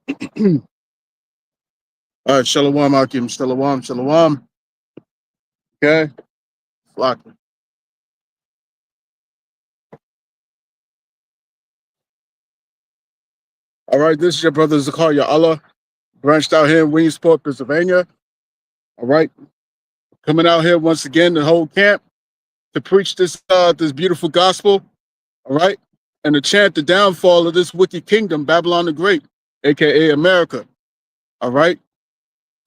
All right, Shalom, Akim. Shalom, Shalom. Okay, flock. All right, this is your brother Zakaria Allah, branched out here in Williamsport, Pennsylvania. All right, coming out here once again, the whole camp to preach this beautiful gospel. All right, and to chant the downfall of this wicked kingdom, Babylon the Great, aka America. All right.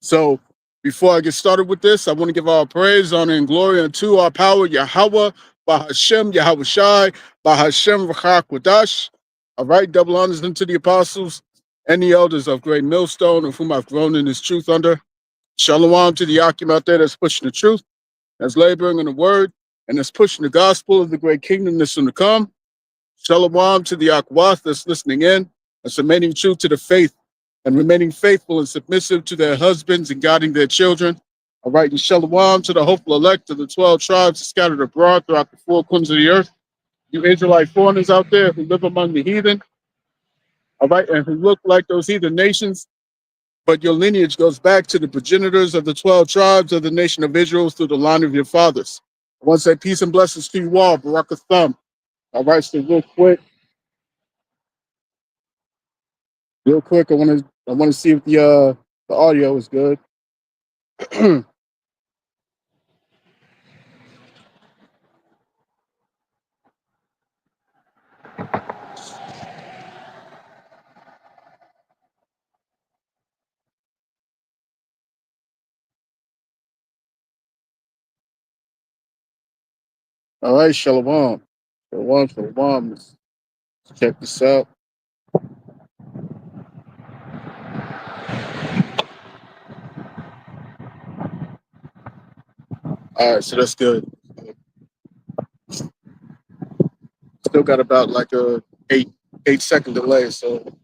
So before I get started with this, I want to give all praise, honor, and glory unto our power, Yahweh, Bahashem, Yahweh Shai, Bahashem, Rachakwadash. All right, double honors unto the apostles and the elders of Great Millstone, of whom I've grown in this truth under. Shalom to the Akim out there that's pushing the truth, that's laboring in the word, and that's pushing the gospel of the great kingdom that's soon to come. Shalom to the Akwath that's listening in, that's remaining true to the faith and remaining faithful and submissive to their husbands and guiding their children. All right, and shalom to the hopeful elect of the 12 tribes scattered abroad throughout the four corners of the earth. You Israelite foreigners out there who live among the heathen, all right, and who look like those heathen nations, but your lineage goes back to the progenitors of the 12 tribes of the nation of Israel through the line of your fathers. I want to say peace and blessings to you all, Barak Thumb. All right, so real quick, I want to see if the audio is good. All right, shalom. Shalom, shalom. Let's check this out. All right, so that's good. Still got about like a 8 second delay, so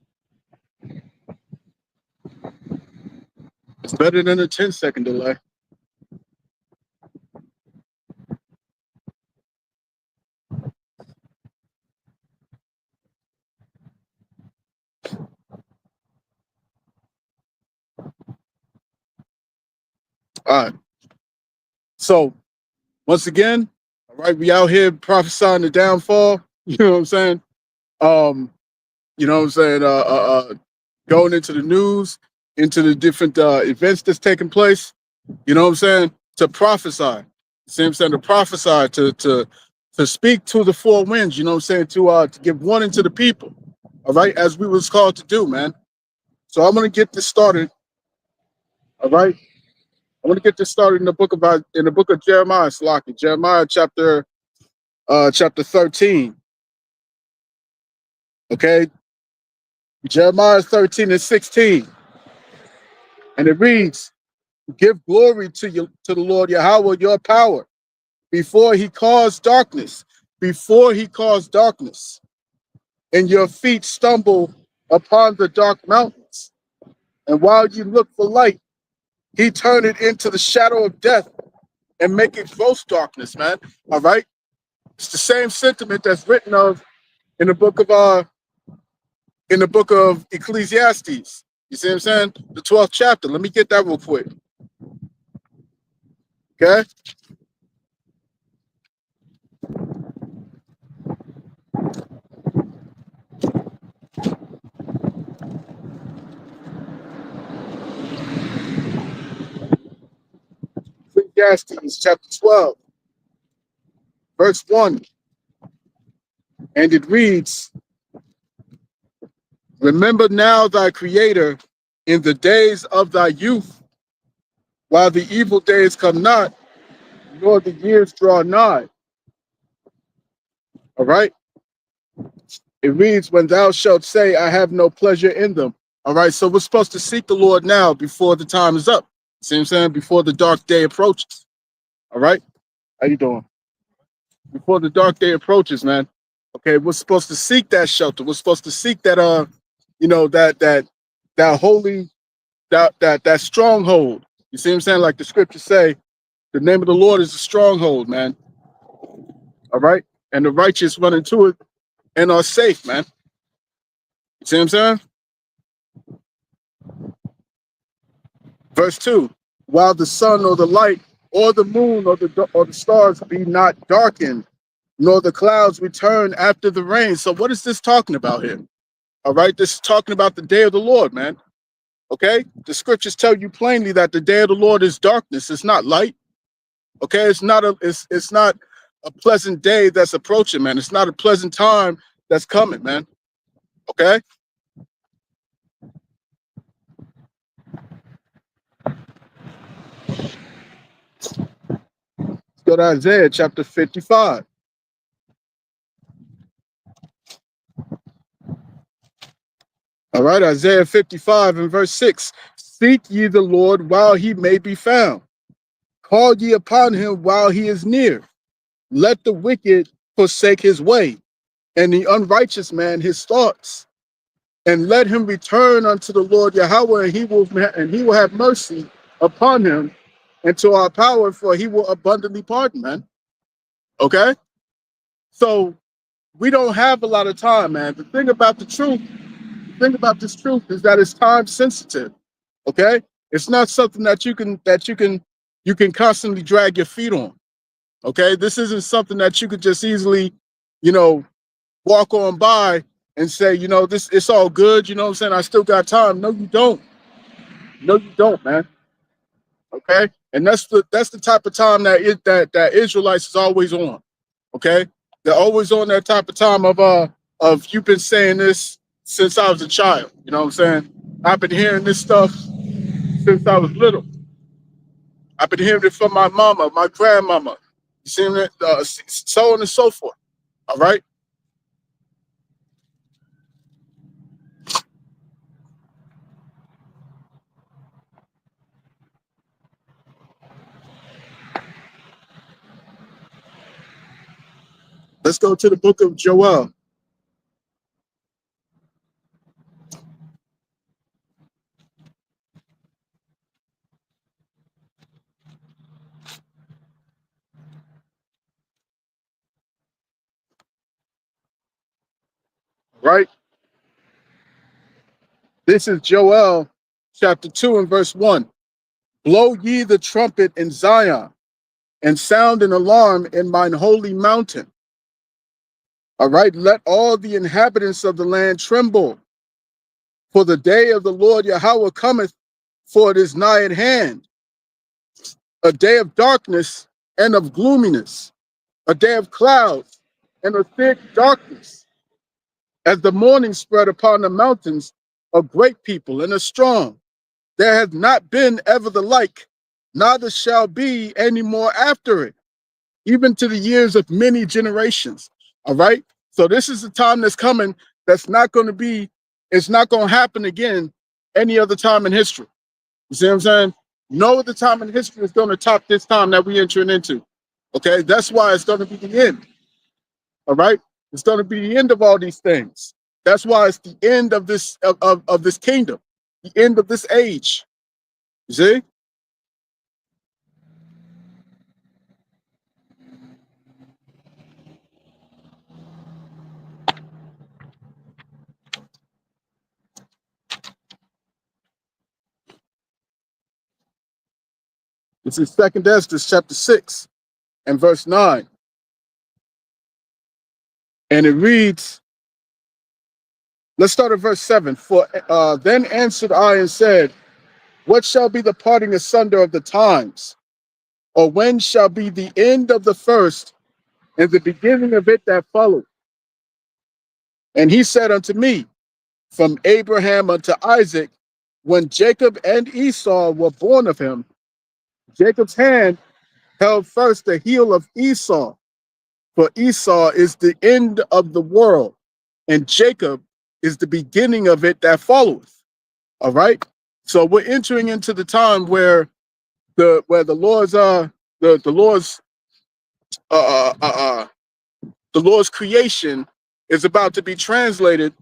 it's better than a 10 second delay. All right. So once again, all right, we out here prophesying the downfall. You know what I'm saying? You know what I'm saying? Going into the news, into the different events that's taking place. You know what I'm saying? To prophesy. See what I'm saying? To prophesy, to speak to the four winds. You know what I'm saying? To give warning to the people. All right, as we was called to do, man. So I'm gonna get this started. All right, I'm gonna get this started in the book of Jeremiah, Slaki, Jeremiah chapter 13. Okay, Jeremiah 13 and 16, and it reads, "Give glory to you, to the Lord Yahweh, your power, before He caused darkness, and your feet stumble upon the dark mountains. And while you look for light, He turned it into the shadow of death and make it gross darkness." Man, all right. It's the same sentiment that's written of in the book of Ecclesiastes. You see what I'm saying? The 12th chapter. Let me get that real quick. Okay. Ecclesiastes chapter 12, verse 1. And it reads, "Remember now thy Creator in the days of thy youth, while the evil days come not, nor the years draw nigh." All right. It reads, "When thou shalt say, I have no pleasure in them." All right. So we're supposed to seek the Lord now before the time is up. See what I'm saying? Before the dark day approaches. All right. How you doing? Before the dark day approaches, man. Okay, we're supposed to seek that shelter. We're supposed to seek that that holy that stronghold. You see what I'm saying? Like the scriptures say, the name of the Lord is a stronghold, man. All right. And the righteous run into it and are safe, man. You see what I'm saying? Verse 2, while the sun or the light or the moon or the stars be not darkened, nor the clouds return after the rain. So what is this talking about here? All right, this is talking about the day of the Lord, man. Okay, the scriptures tell you plainly that the day of the Lord is darkness. It's not light. Okay, it's not a pleasant day that's approaching, man. It's not a pleasant time that's coming, man. Okay. Let's go to Isaiah chapter 55. All right, Isaiah 55 and verse 6. Seek ye the Lord while he may be found. Call ye upon him while he is near. Let the wicked forsake his way, and the unrighteous man his thoughts. And let him return unto the Lord Yahweh, and he will have mercy upon him, and to our power, for he will abundantly pardon, man. Okay? So we don't have a lot of time, man. The thing about this truth is that it's time sensitive. Okay? It's not something that you can constantly drag your feet on. Okay? This isn't something that you could just easily, walk on by and say, this, it's all good, you know what I'm saying? I still got time. No, you don't. No, you don't, man. Okay? And that's the type of time that Israelites is always on. Okay? They're always on that type of time of you've been saying this since I was a child. You know what I'm saying? I've been hearing this stuff since I was little. I've been hearing it from my mama, my grandmama. You see me? So on and so forth. All right? Let's go to the book of Joel. Right? This is Joel chapter 2 and verse 1. Blow ye the trumpet in Zion, and sound an alarm in mine holy mountain. All right, let all the inhabitants of the land tremble, for the day of the Lord Yahweh cometh, for it is nigh at hand. A day of darkness and of gloominess, a day of clouds and of thick darkness. As the morning spread upon the mountains, a great people and a strong. There hath not been ever the like, neither shall be any more after it, even to the years of many generations. All right. So this is the time that's coming. That's not going to be, it's not going to happen again any other time in history. You see what I'm saying? No other time in history is going to top this time that we're entering into. Okay. That's why it's going to be the end. All right. It's going to be the end of all these things. That's why it's the end of this, of this kingdom, the end of this age. You see? This is 2nd Esdras chapter 6 and verse 9. And it reads, let's start at verse 7. For then answered I and said, what shall be the parting asunder of the times? Or when shall be the end of the first and the beginning of it that followeth? And he said unto me, from Abraham unto Isaac, when Jacob and Esau were born of him, Jacob's hand held first the heel of Esau, for Esau is the end of the world, and Jacob is the beginning of it that followeth. All right. So we're entering into the time where the Lord's the Lord's creation is about to be translated,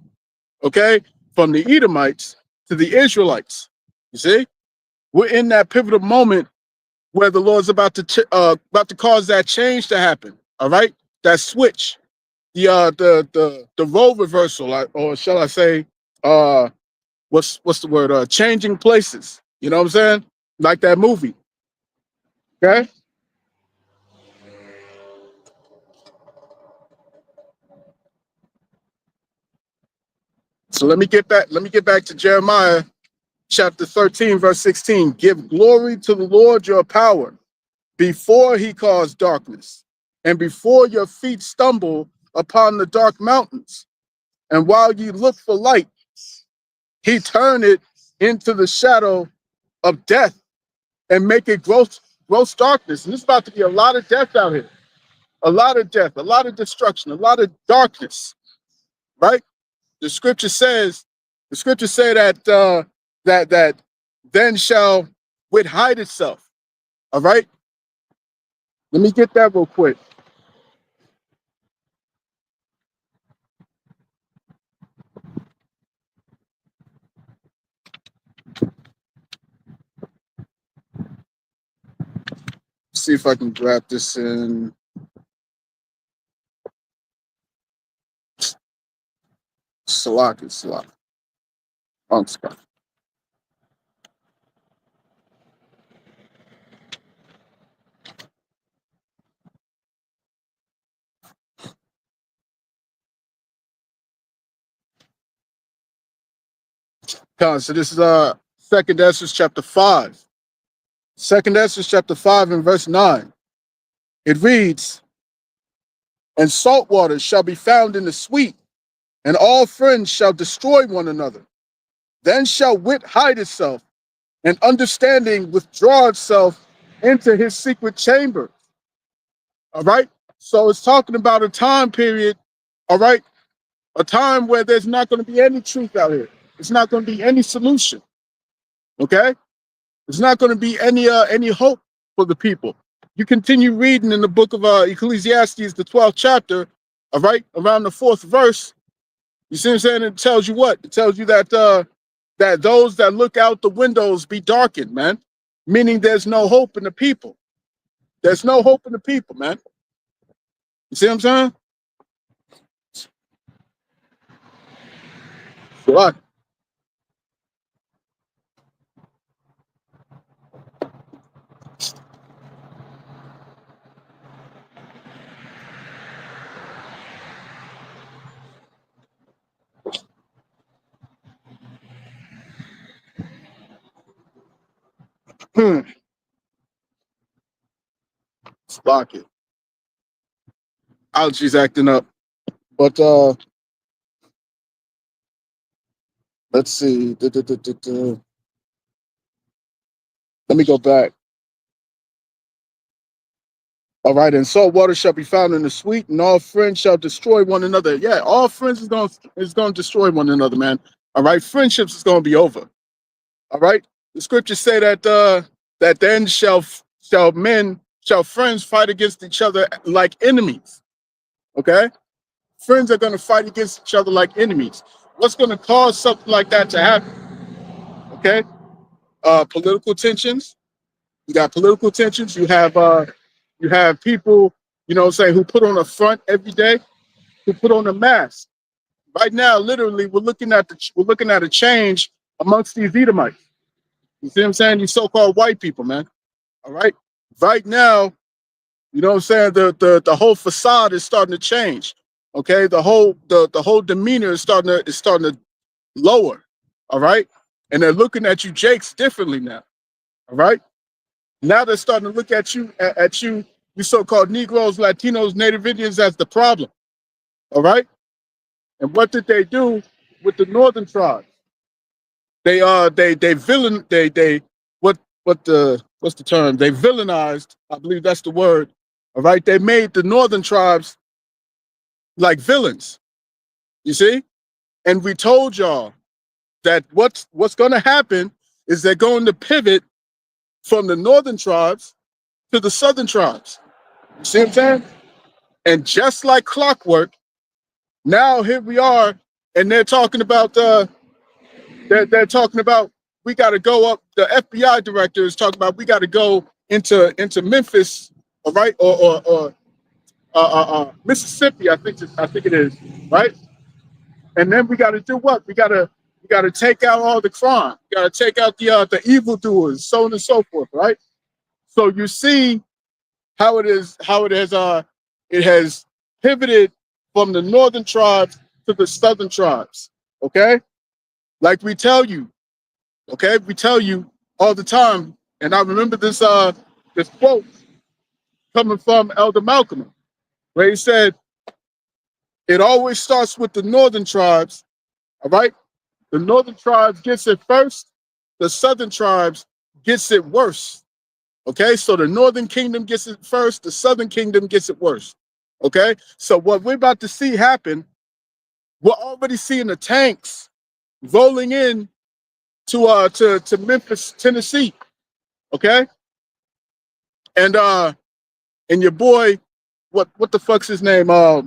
okay, from the Edomites to the Israelites. You see, we're in that pivotal moment where the Lord's about to cause that change to happen. All right, that switch, the role reversal, or shall I say, what's the word? Changing places. You know what I'm saying? like that movie. Okay. So let me get back to Jeremiah chapter 13, verse 16. Give glory to the Lord your power before he caused darkness, and before your feet stumble upon the dark mountains. And while you look for light, he turned it into the shadow of death and make it gross darkness. And there's about to be a lot of death out here. A lot of death, a lot of destruction, a lot of darkness, right? The scripture says, that then shall wit hide itself. All right. Let me get that real quick. See if I can grab this in. Salak. On spot. So this is Second Esdras chapter 5. Second Esdras chapter 5 and verse 9. It reads, and salt water shall be found in the sweet, and all friends shall destroy one another. Then shall wit hide itself, and understanding withdraw itself into his secret chamber. All right. So it's talking about a time period, all right, a time where there's not going to be any truth out here. It's not going to be any solution. Okay. There's not going to be any hope for the people. You continue reading in the book of Ecclesiastes, the 12th chapter, all right, around the 4th verse. You see what I'm saying? It tells you what? It tells you that that those that look out the windows be darkened, man. Meaning there's no hope in the people. There's no hope in the people, man. You see what I'm saying? What? Block it. Allergies acting up. But let's see. Let me go back. All right, and salt water shall be found in the sweet, and all friends shall destroy one another. Yeah, all friends is going to destroy one another, man. All right, friendships is going to be over. All right, the scriptures say that that then shall friends fight against each other like enemies. Okay, friends are going to fight against each other like enemies. What's going to cause something like that to happen? Okay, political tensions. You got political tensions. You have people, you know what I'm saying, who put on a front every day, who put on a mask. Right now, literally, we're looking at a change amongst these Edomites. You see what I'm saying? These so-called white people, man. All right. Right now, you know what I'm saying? The whole facade is starting to change. Okay. The whole demeanor is starting to lower. All right. And they're looking at you Jakes differently now. All right. Now they're starting to look at you, you so-called Negroes, Latinos, Native Indians as the problem. All right. And what did they do with the northern tribes? They what's the term? They villainized, I believe that's the word. All right. They made the northern tribes like villains. You see? And we told y'all that what's going to happen is they're going to pivot from the northern tribes to the southern tribes. You see what I'm saying? And just like clockwork, now here we are, and they're talking about we got to go up. The FBI director is talking about we got to go into Memphis, all right, or Mississippi. I think it is, right. And then we got to do what? We got to You got to take out all the crime. You got to take out the evildoers, so on and so forth, right? So you see how it has pivoted from the northern tribes to the southern tribes. Okay, like we tell you, okay, we tell you all the time, and I remember this quote coming from Elder Malcolm, where he said, "It always starts with the northern tribes, all right? The northern tribes gets it first, the southern tribes gets it worse." Okay, so the northern kingdom gets it first, the southern kingdom gets it worse. Okay, so what we're about to see happen, we're already seeing the tanks rolling in to Memphis, Tennessee. Okay, and your boy, what the fuck's his name? I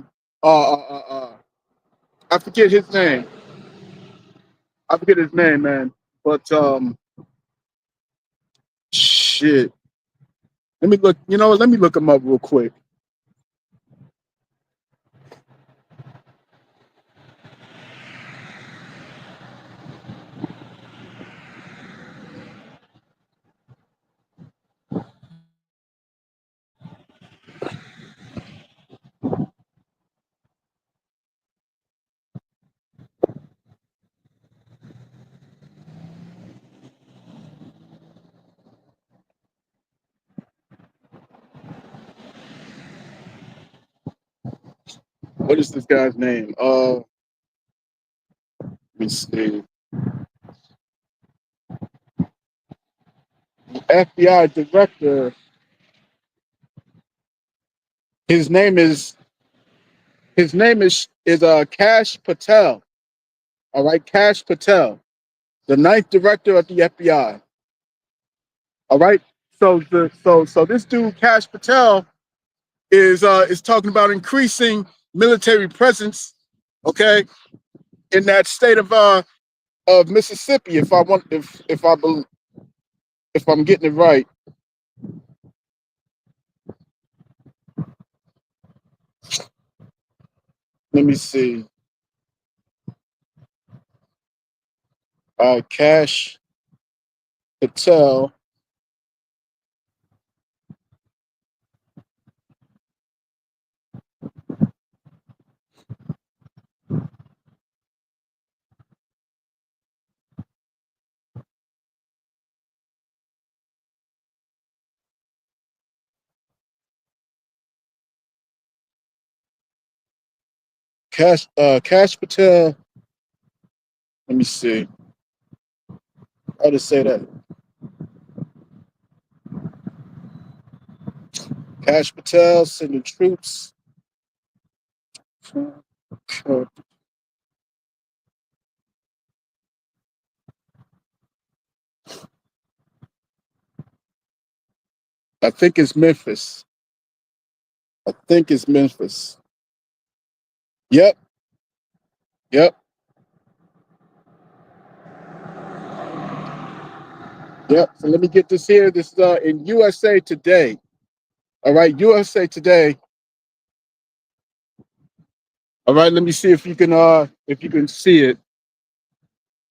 forget his name. I forget his name, man. But shit. Let me look. You know what? Let me look him up real quick. What is this guy's name? Let me see. FBI director. His name is Kash Patel. All right, Kash Patel, the ninth director of the FBI. All right. So this dude Kash Patel is talking about increasing military presence. Okay, in that state of Mississippi. If I'm getting it right. Let me see. Kash Patel. Kash Patel. Let me see. How to say that? Kash Patel sending troops. I think it's Memphis. I think it's Memphis. Yep. Yep. Yep. So let me get this here. This is in USA Today. All right, USA Today. All right, let me see if you can see it.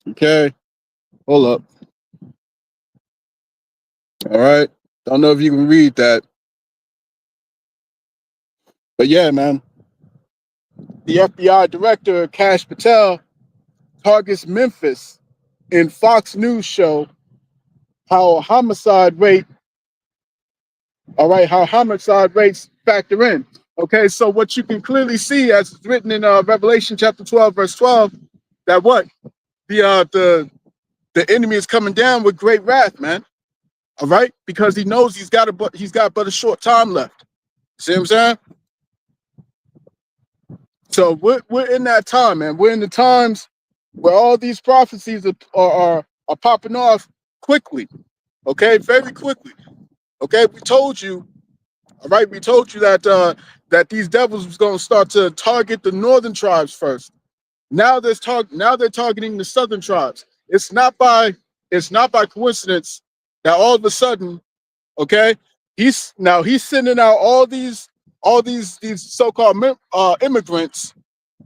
Okay. Hold up. All right. Don't know if you can read that. But yeah, man. The FBI director, Kash Patel, targets Memphis in Fox News show how homicide rates factor in. Okay, so what you can clearly see, as it's written in Revelation chapter 12, verse 12, that what the enemy is coming down with great wrath, man. All right, because he knows he's got but a short time left. See what I'm saying? So we're in that time, man. We're in the times where all these prophecies are popping off quickly. Okay, very quickly. Okay, we told you. All right, we told you that these devils was going to start to target the northern tribes first. Now they're targeting the southern tribes. It's not by coincidence that all of a sudden, okay, he's sending out all these so-called immigrants,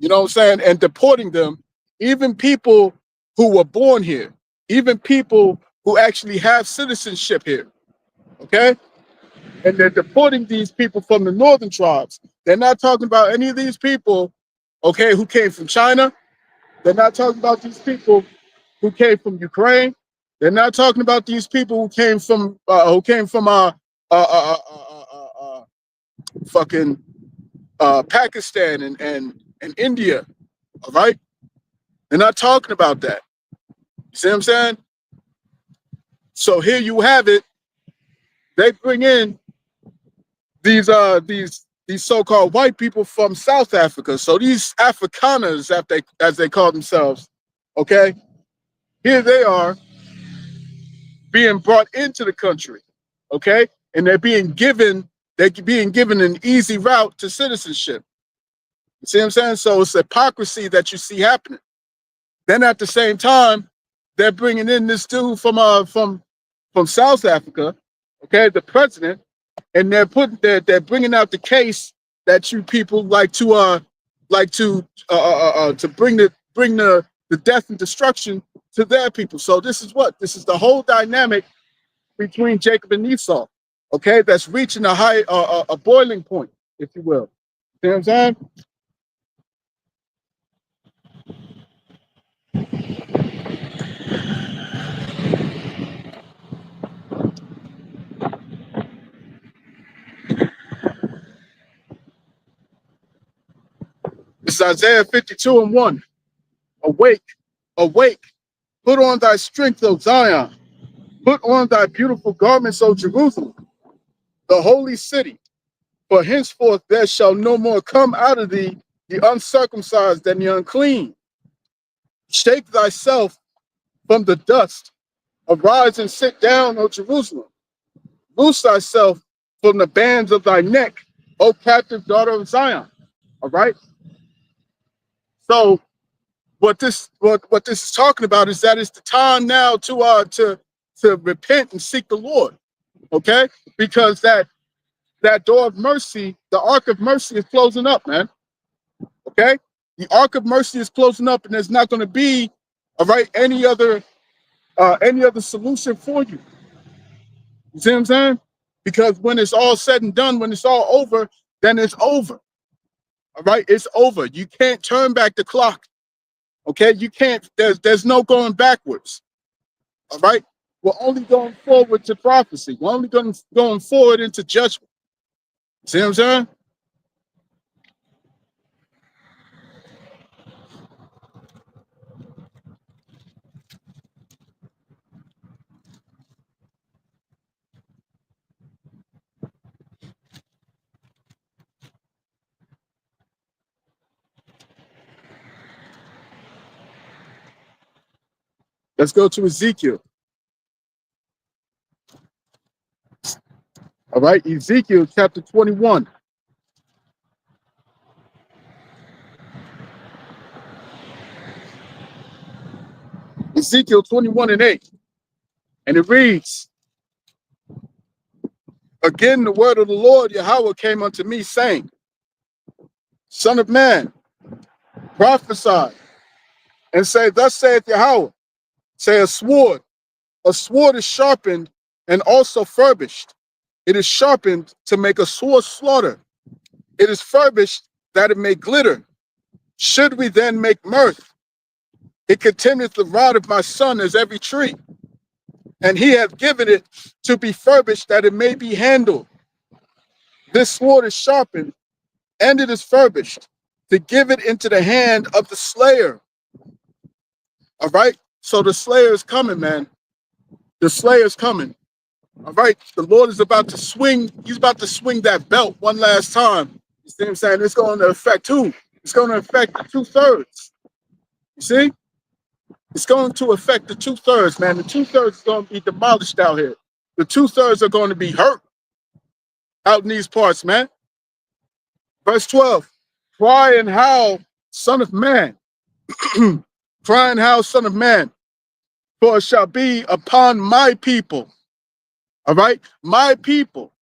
you know what I'm saying, and deporting them, even people who were born here, even people who actually have citizenship here. Okay? And they're deporting these people from the northern tribes. They're not talking about any of these people, okay, who came from China. They're not talking about these people who came from Ukraine. They're not talking about these people who came from fucking Pakistan and India. All right, they're not talking about that. You see what I'm saying? So here you have it. They bring in these so-called white people from South Africa. So these Afrikaners, as they call themselves, okay, here they are being brought into the country, okay, and they're being given an easy route to citizenship. You see what I'm saying? So it's hypocrisy that you see happening. Then at the same time, they're bringing in this dude from South Africa, okay, the president, and they're bringing out the case that you people like to bring the death and destruction to their people. So this is the whole dynamic between Jacob and Esau, okay, that's reaching a boiling point, if you will. See what I'm saying? This is Isaiah 52:1. Awake, awake, put on thy strength, O Zion. Put on thy beautiful garments, O Jerusalem, the holy city. For henceforth there shall no more come out of thee the uncircumcised and the unclean. Shake thyself from the dust. Arise and sit down, O Jerusalem. Loose thyself from the bands of thy neck, O captive daughter of Zion. All right. So what this is talking about is that it's the time now to repent and seek the Lord. Okay, because that door of mercy, the ark of mercy, is closing up, man. Okay, the ark of mercy is closing up, and there's not going to be, all right, any other solution for you. You see what I'm saying? Because when it's all said and done, when it's all over, then it's over. All right, it's over. You can't turn back the clock. Okay, you can't. There's no going backwards. All right, we're only going forward to prophecy. We're only going forward into judgment. See what I'm saying? Let's go to Ezekiel. All right, Ezekiel chapter 21. Ezekiel 21:8. And it reads, again, the word of the Lord Yahweh came unto me, saying, Son of man, prophesy, and say, thus saith Yahweh, say a sword is sharpened and also furbished. It is sharpened to make a sore slaughter. It is furbished that it may glitter. Should we then make mirth? It containeth the rod of my son as every tree, and he hath given it to be furbished that it may be handled. This sword is sharpened, and it is furbished, to give it into the hand of the slayer. All right? So the slayer is coming, man. The slayer is coming. All right? The Lord is about to swing. He's about to swing that belt one last time. You see what I'm saying? It's going to affect who? It's going to affect the 2/3. You see? It's going to affect the 2/3, man. The 2/3 is going to be demolished out here. The 2/3 are going to be hurt out in these parts, man. Verse 12, cry and howl, son of man. Cry and howl, son of man, for it shall be upon my people. All right? My people.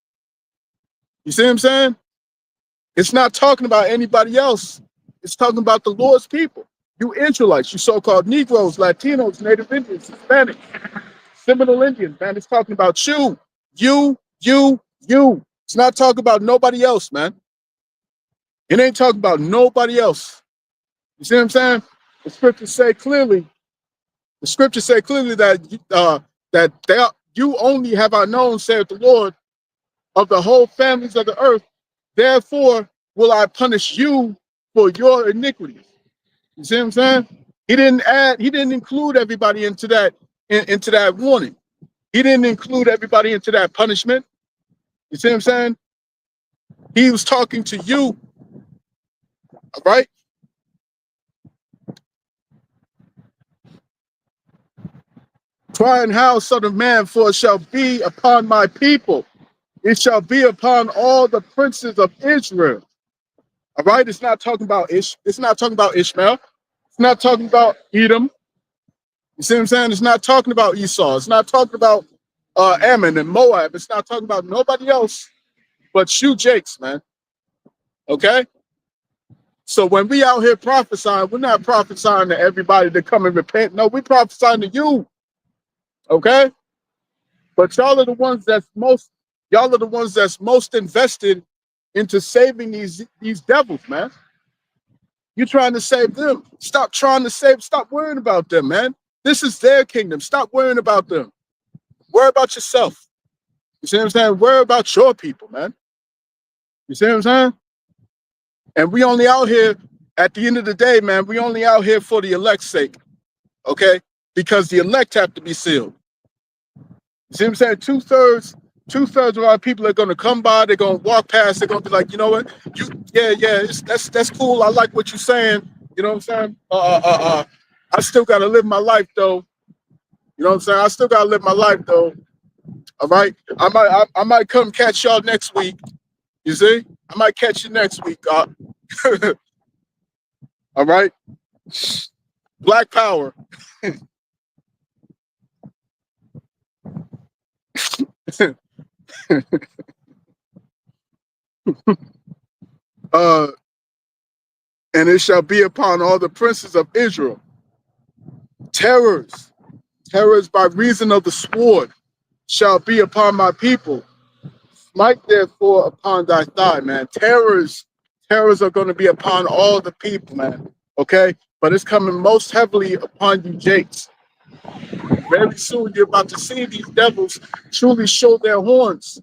You see what I'm saying? It's not talking about anybody else. It's talking about the Lord's people. You Israelites, you so-called Negroes, Latinos, Native Indians, Hispanics, Seminole Indians, man. It's talking about you. You. It's not talking about nobody else, man. It ain't talking about nobody else. You see what I'm saying? The scriptures say clearly that you only have I known, saith the Lord, of the whole families of the earth. Therefore will I punish you for your iniquities. You see what I'm saying? He didn't include everybody into that warning. He didn't include everybody into that punishment. You see what I'm saying? He was talking to you, all right? Crying, how, son of man, for it shall be upon my people. It shall be upon all the princes of Israel. All right? It's not talking about it's not talking about Ishmael. It's not talking about Edom. You see what I'm saying? It's not talking about Esau. It's not talking about Ammon and Moab. It's not talking about nobody else but you, Jakes, man. Okay? So when we out here prophesying, we're not prophesying to everybody to come and repent. No, we're prophesying to you. Okay? But y'all are the ones that's most invested into saving these devils, man. You're trying to save them. Stop worrying about them, man. This is their kingdom. Stop worrying about them. Worry about yourself. You see what I'm saying? Worry about your people, man. You see what I'm saying? And we only out here, at the end of the day, man, we only out here for the elect's sake, okay? Because the elect have to be sealed. You see what I'm saying? Two-thirds of our people are going to come by, they're going to walk past, they're going to be like, you know what? That's cool. I like what you're saying. You know what I'm saying? I still got to live my life, though. You know what I'm saying? I still got to live my life, though. All right? I might come catch y'all next week. You see? I might catch you next week. All right? Black power. And it shall be upon all the princes of Israel. Terrors by reason of the sword shall be upon my people. Smite therefore upon thy thigh, man. Terrors are going to be upon all the people, man. Okay? But it's coming most heavily upon you, Jakes. Very soon you're about to see these devils truly show their horns.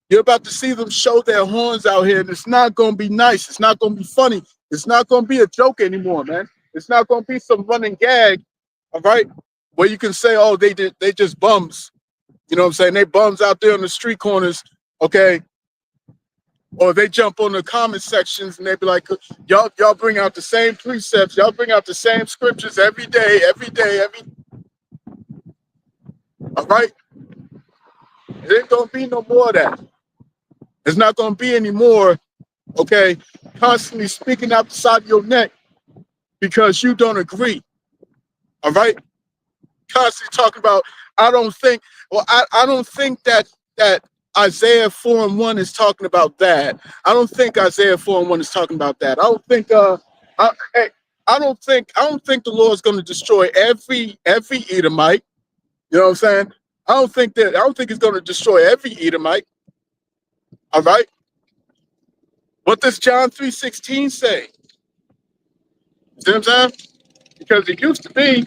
You're about to see them show their horns out here, and it's not going to be nice. It's not going to be funny. It's not going to be a joke anymore, man. It's not going to be some running gag, all right, where you can say, oh, they just bums. You know what I'm saying? They bums out there on the street corners, okay? Or they jump on the comment sections and they be like, y'all bring out the same precepts. Y'all bring out the same scriptures every day. All right? It ain't going to be no more of that. It's not going to be any more, okay, constantly speaking out the side of your neck because you don't agree. All right? Constantly talking about, I don't think that Isaiah 4:1 is talking about that. I don't think Isaiah 4:1 is talking about that. I don't think the Lord's going to destroy every Edomite. You know what I'm saying? I don't think it's going to destroy every Edomite. All right? What does John 3:16 say? You see what I'm saying? Because it used to be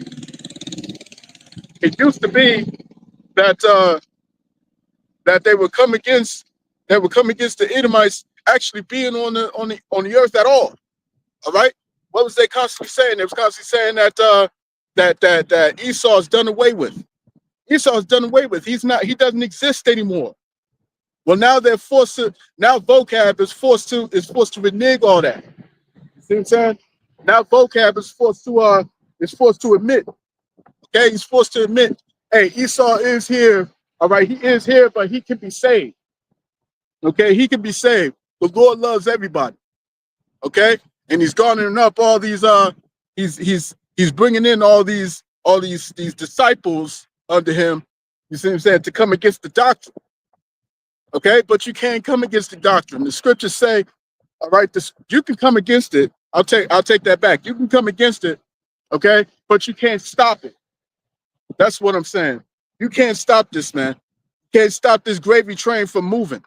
that they would come against the Edomites actually being on the earth at all. All right? What was they constantly saying? They was constantly saying that Esau's done away with. Esau's done away with. He doesn't exist anymore. Well, now vocab is forced to renege all that. You see what I'm saying? Now vocab is forced to admit. Okay, he's forced to admit, hey, Esau is here. All right, he is here, but he can be saved. Okay, he can be saved. The Lord loves everybody. Okay, and he's garnering up all these. He's bringing in all these disciples under him. You see what I'm saying? To come against the doctrine. Okay, but you can't come against the doctrine. The scriptures say, all right, you can come against it, I'll take that back. You can come against it, okay, but you can't stop it. That's what I'm saying. You can't stop this, man. You can't stop this gravy train from moving,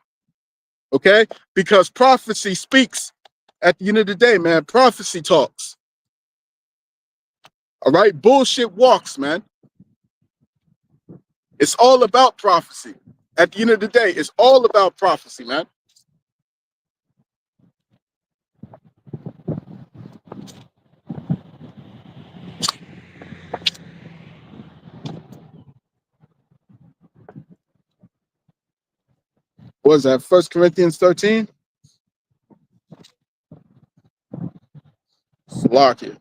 okay? Because prophecy speaks. At the end of the day, man, prophecy talks. All right, bullshit walks, man. It's all about prophecy. At the end of the day, it's all about prophecy, man. What is that? 1 Corinthians 13? Slock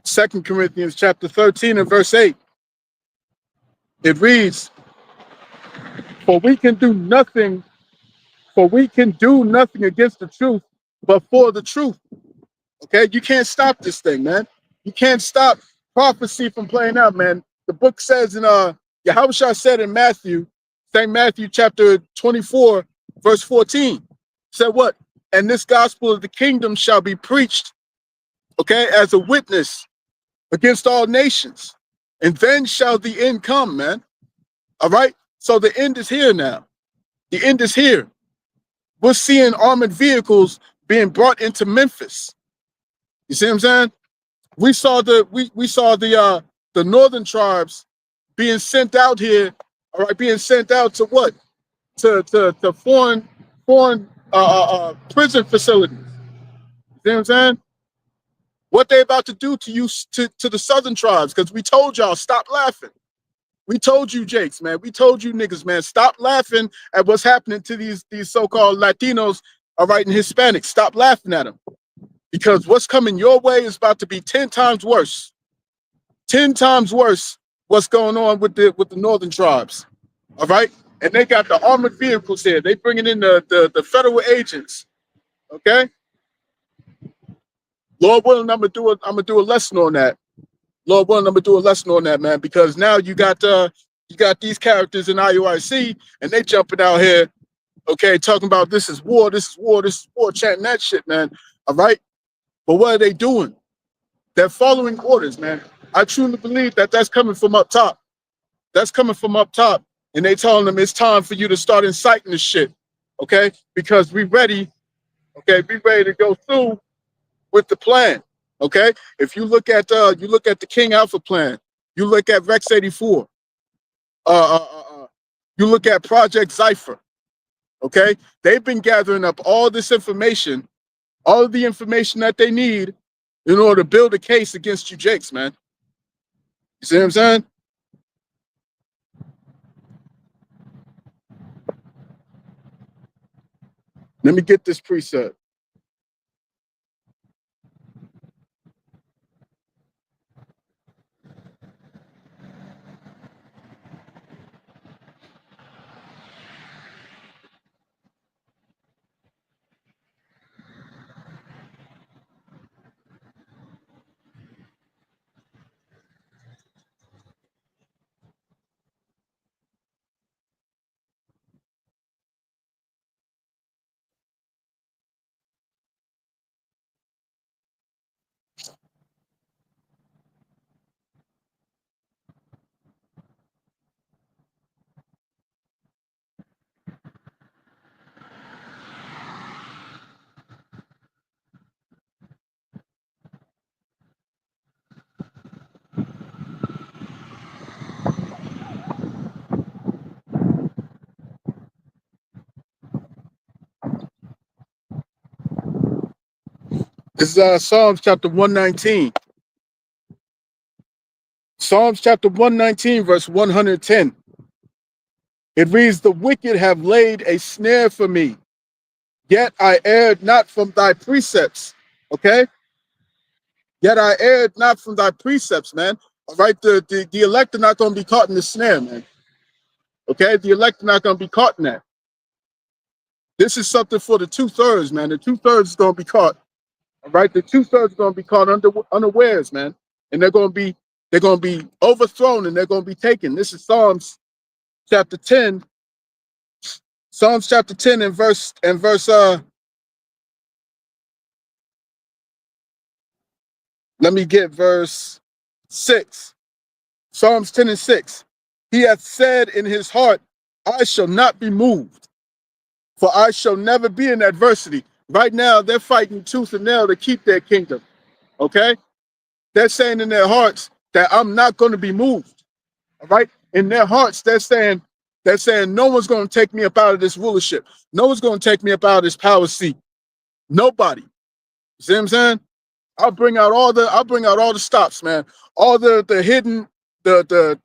2 Corinthians chapter 13 and verse 8. It reads, For we can do nothing against the truth, but for the truth. Okay, you can't stop this thing, man. You can't stop prophecy from playing out, man. The book says in Yahushua said in Matthew, St. Matthew chapter 24, verse 14, said what? And this gospel of the kingdom shall be preached, okay, as a witness against all nations. And then shall the end come, man. All right? So the end is here now. The end is here. We're seeing armored vehicles being brought into Memphis. You see what I'm saying? We saw the northern tribes being sent out here, all right, being sent out to what? To foreign prison facilities. You see what I'm saying? What they about to do to you to the southern tribes, because we told y'all, stop laughing. We told you, Jakes, man. We told you niggas, man, stop laughing at what's happening to these so-called Latinos, all right, and Hispanics. Stop laughing at them. Because what's coming your way is about to be 10 times worse. 10 times worse what's going on with the northern tribes. All right? And they got the armored vehicles here. They bringing in the federal agents. Okay? Lord willing, I'm gonna do a lesson on that. Lord willing, I'm gonna do a lesson on that, man, because now you got these characters in IUIC and they jumping out here, okay, talking about this is war, chanting that shit, man. All right? But what are they doing? They're following orders, man. I truly believe that that's coming from up top. That's coming from up top. And they telling them it's time for you to start inciting this shit, okay? Because we ready, okay? We ready to go through with the plan, okay? If you look at the King Alpha plan, you look at Rex 84, you look at Project Cypher, okay? They've been gathering up all this information, all of the information that they need in order to build a case against you Jakes, man. You see what I'm saying? Let me get this preset. This is Psalms chapter 119. Psalms chapter 119, verse 110. It reads, The wicked have laid a snare for me, yet I erred not from thy precepts. Okay? Yet I erred not from thy precepts, man. All right, the elect are not going to be caught in the snare, man. Okay? The elect are not going to be caught in that. This is something for the 2/3, man. The 2/3 is going to be caught. All right, the 2/3 are going to be caught unawares, man, and they're going to be overthrown and they're going to be taken. This is chapter 10. Psalms chapter 10 and verse let me get verse 6. Psalms 10 and 6. He hath said in his heart, I shall not be moved, for I shall never be in adversity. Right now, they're fighting tooth and nail to keep their kingdom. Okay? They're saying in their hearts that I'm not going to be moved. All right? In their hearts, they're saying no one's going to take me up out of this rulership. No one's going to take me up out of this power seat. Nobody. You see what I'm saying? I'll bring out all the stops, man. All the hidden the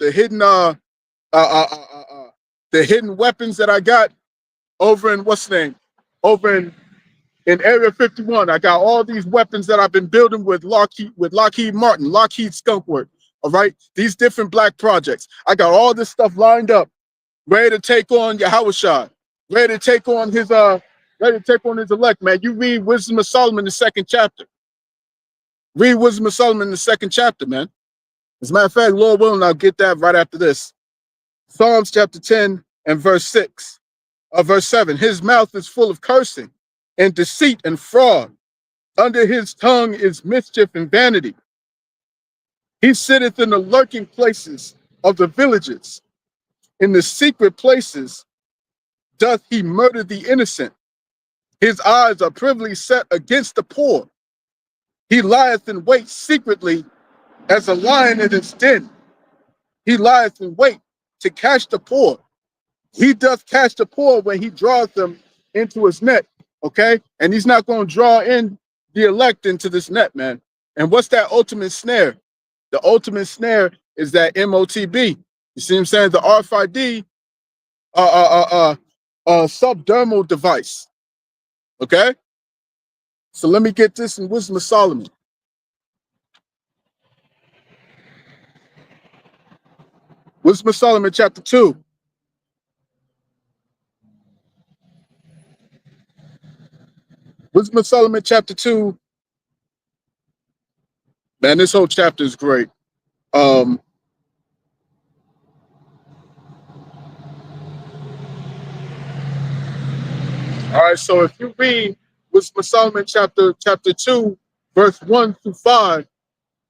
hidden weapons that I got over in what's the name? Over in Area 51. I got all these weapons that I've been building with Lockheed Martin, Lockheed Skunk Works. All right, these different black projects. I got all this stuff lined up, ready to take on Yahushua, ready to take on his elect, man. You read Wisdom of Solomon, the 2nd chapter. Read Wisdom of Solomon, the 2nd chapter, man. As a matter of fact, Lord willing, I'll get that right after this. Psalms chapter 10 and verse 7. His mouth is full of cursing and deceit and fraud. Under his tongue is mischief and vanity. He sitteth in the lurking places of the villages. In the secret places doth he murder the innocent. His eyes are privily set against the poor. He lieth in wait secretly as a lion in his den. He lieth in wait to catch the poor. He doth catch the poor when he draws them into his net, okay? And he's not going to draw in the elect into this net, man. And what's that ultimate snare? The ultimate snare is that MOTB. You see what I'm saying? The RFID subdermal device, okay? So let me get this in Wisdom of Solomon. Wisdom of Solomon, chapter 2. Wisdom of Solomon, chapter 2. Man, this whole chapter is great. All right, so if you read Wisdom of Solomon, chapter 2, verse 1 through 5,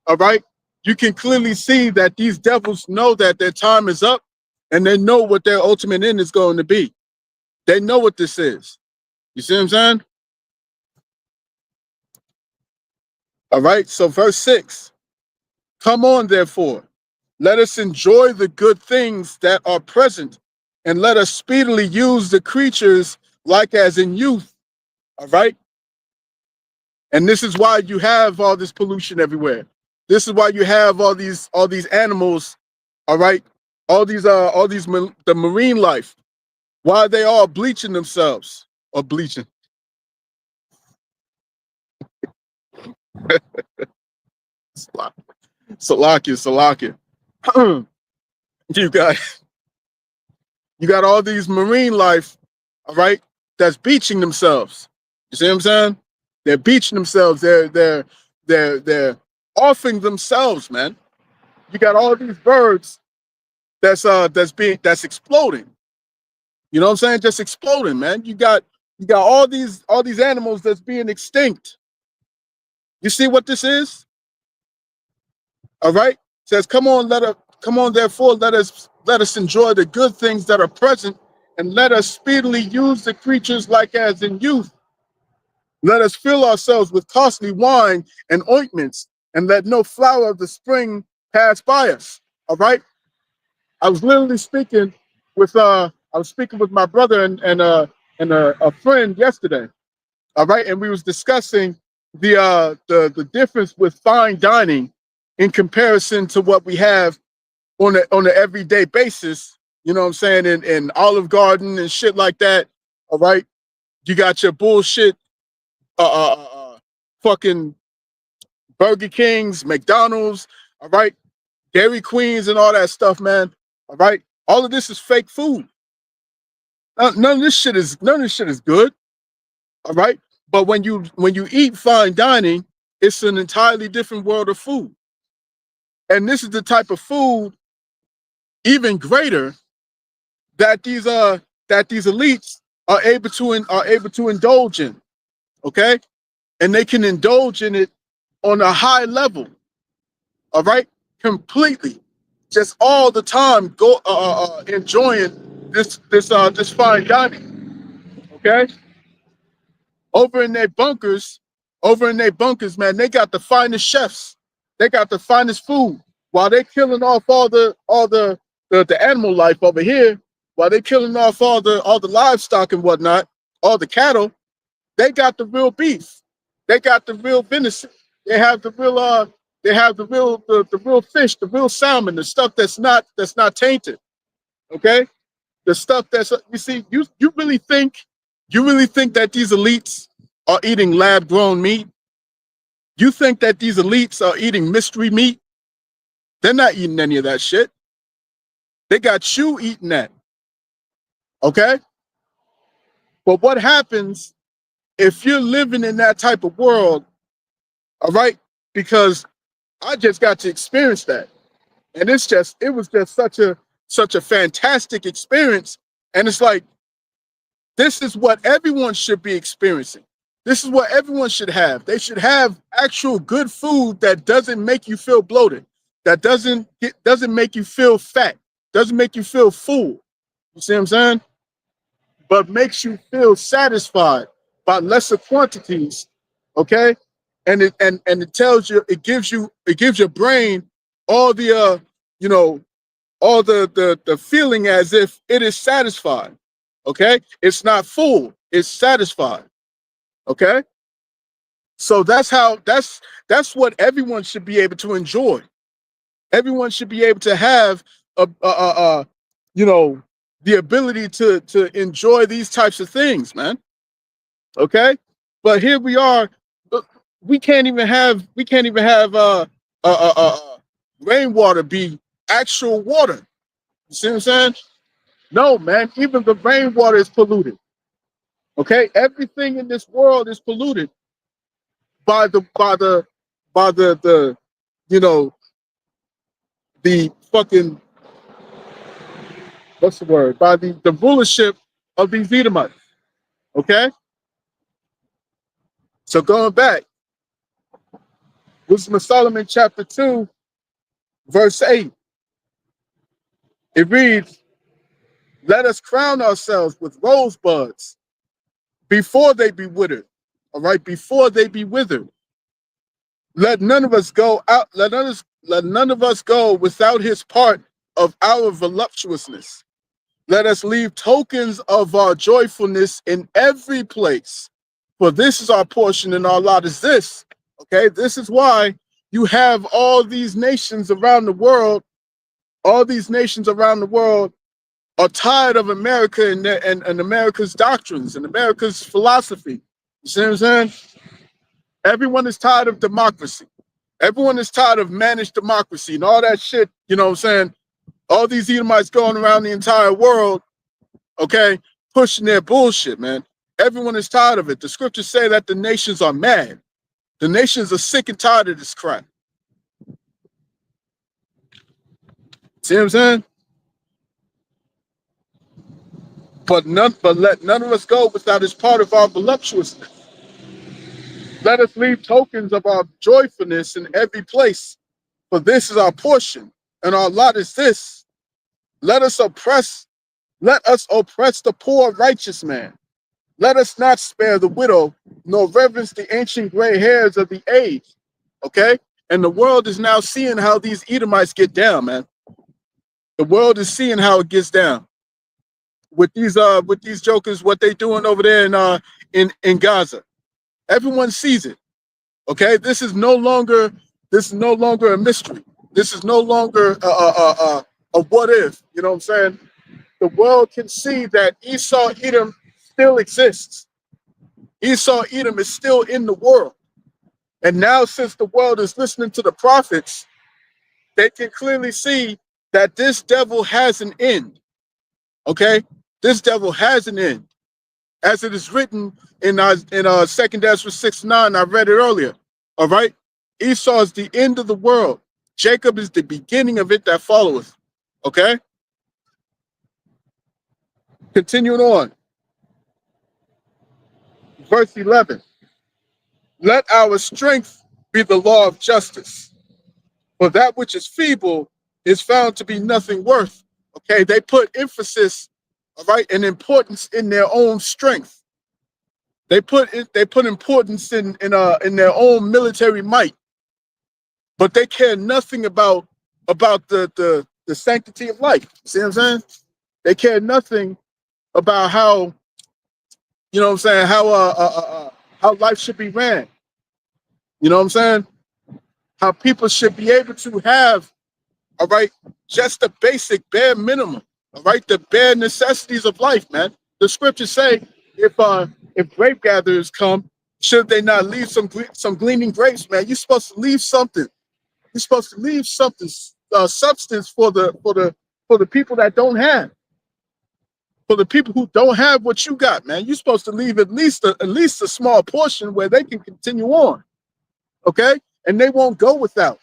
all right, you can clearly see that these devils know that their time is up and they know what their ultimate end is going to be. They know what this is. You see what I'm saying? All right, so verse 6. Come on, therefore, let us enjoy the good things that are present, and let us speedily use the creatures like as in youth. All right. And this is why you have all this pollution everywhere. This is why you have all these animals. All right. The marine life. Why they all bleaching themselves or bleaching. Salakia. you got all these marine life, all right, that's beaching themselves. You see what I'm saying? They're beaching themselves. They're offing themselves, man. You got all these birds that's exploding. You know what I'm saying? Just exploding, man. You got all these animals that's being extinct. You see what this is? All right. It says, come on, therefore, let us enjoy the good things that are present, and let us speedily use the creatures like as in youth. Let us fill ourselves with costly wine and ointments, and let no flower of the spring pass by us. All right. I was literally speaking with my brother and a friend yesterday. All right, and we was discussing the difference with fine dining in comparison to what we have on an everyday basis. You know what I'm saying? In Olive Garden and shit like that. All right, you got your bullshit, fucking Burger Kings, McDonald's. All right, Dairy Queens and all that stuff, man. All right, all of this is fake food. None of this shit is good. All right, But when you eat fine dining, it's an entirely different world of food. And this is the type of food, even greater, that these elites are able to indulge in. Okay, and they can indulge in it on a high level. All right, completely, just all the time, enjoying this fine dining. Okay, over in their bunkers, man, they got the finest chefs. They got the finest food. While they're killing off all the animal life over here, while they're killing off all the livestock and whatnot, all the cattle, they got the real beef. They got the real venison. They have the real the real fish, the real salmon, the stuff that's not tainted. Okay? The stuff that's you see, you really think that these elites are eating lab grown meat? You think that these elites are eating mystery meat? They're not eating any of that shit. They got you eating that. Okay? But what happens if you're living in that type of world? All right? Because I just got to experience that. And it was just such a fantastic experience. And it's like, this is what everyone should be experiencing. This is what everyone should have. They should have actual good food that doesn't make you feel bloated, that doesn't make you feel fat, doesn't make you feel full. You see what I'm saying? But makes you feel satisfied by lesser quantities. Okay? And it tells you, it gives your brain all the all the feeling as if it is satisfied. Okay? It's not full, it's satisfied. Okay? So that's what everyone should be able to enjoy. Everyone should be able to have the ability to enjoy these types of things, man. Okay? But here we are, we can't even have rainwater be actual water. You see what I'm saying? No, man, even the rainwater is polluted. Okay, everything in this world is polluted by the the fucking, what's the word? By the rulership of these Edomites. Okay? So going back, Wisdom of Solomon chapter 2, verse 8. It reads, "Let us crown ourselves with rosebuds before they be withered." All right, before they be withered. Let none of us go out, let none of us go without his part of our voluptuousness. Let us leave tokens of our joyfulness in every place. For this is our portion and our lot is this. Okay, this is why you have all these nations around the world. All these nations around the world are tired of America and America's doctrines and America's philosophy. You see what I'm saying? Everyone is tired of democracy. Everyone is tired of managed democracy and all that shit. You know what I'm saying? All these Edomites going around the entire world, okay, pushing their bullshit, man. Everyone is tired of it. The scriptures say that the nations are mad. The nations are sick and tired of this crap. See what I'm saying? But let none of us go without as part of our voluptuousness. Let us leave tokens of our joyfulness in every place, for this is our portion, and our lot is this. Let us oppress the poor righteous man. Let us not spare the widow, nor reverence the ancient gray hairs of the age. Okay? And the world is now seeing how these Edomites get down, man. The world is seeing how it gets down. With these jokers, what they doing over there in Gaza. Everyone sees it. Okay? This is no longer a mystery. This is no longer a what if. You know what I'm saying? The world can see that Esau Edom still exists. Esau Edom is still in the world. And now, since the world is listening to the prophets, they can clearly see that this devil has an end. Okay? This devil has an end. as it is written in 2nd Ezra 6:9. I read it earlier. All right. Esau is the end of the world. Jacob is the beginning of it that followeth. Okay. Continuing on. Verse 11. Let our strength be the law of justice. For that which is feeble is found to be nothing worth. Okay. They put emphasis, all right, and importance in their own strength. They put importance in their own military might, but they care nothing about the sanctity of life. See what I'm saying? They care nothing about how, you know what I'm saying, how life should be ran. You know what I'm saying? How people should be able to have, all right, just the basic bare minimum, all right, the bare necessities of life, man. The scriptures say if grape gatherers come, should they not leave some gleaning grapes, man? You're supposed to leave something. You're supposed to leave something, substance for the people that don't have. For the people who don't have what you got, man, you're supposed to leave at least a small portion where they can continue on, okay? And they won't go without.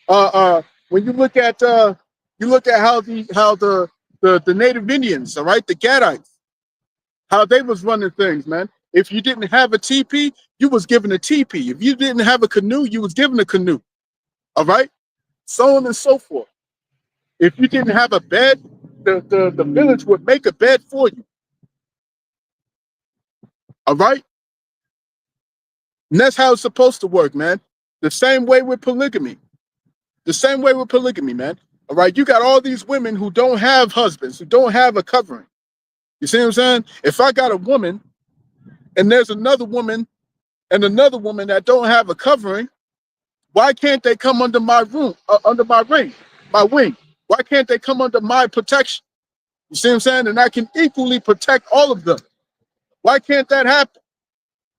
When you look at how the Native Indians, all right, the Gadites, how they was running things, man. If you didn't have a teepee, you was given a teepee. If you didn't have a canoe, you was given a canoe. All right, so on and so forth. If you didn't have a bed, the village would make a bed for you. All right, and that's how it's supposed to work, man. The same way with polygamy. The same way with polygamy, man. All right, you got all these women who don't have husbands, who don't have a covering. You see what I'm saying? If I got a woman and there's another woman and another woman that don't have a covering, why can't they come under my under my wing? Why can't they come under my protection? You see what I'm saying? And I can equally protect all of them. Why can't that happen?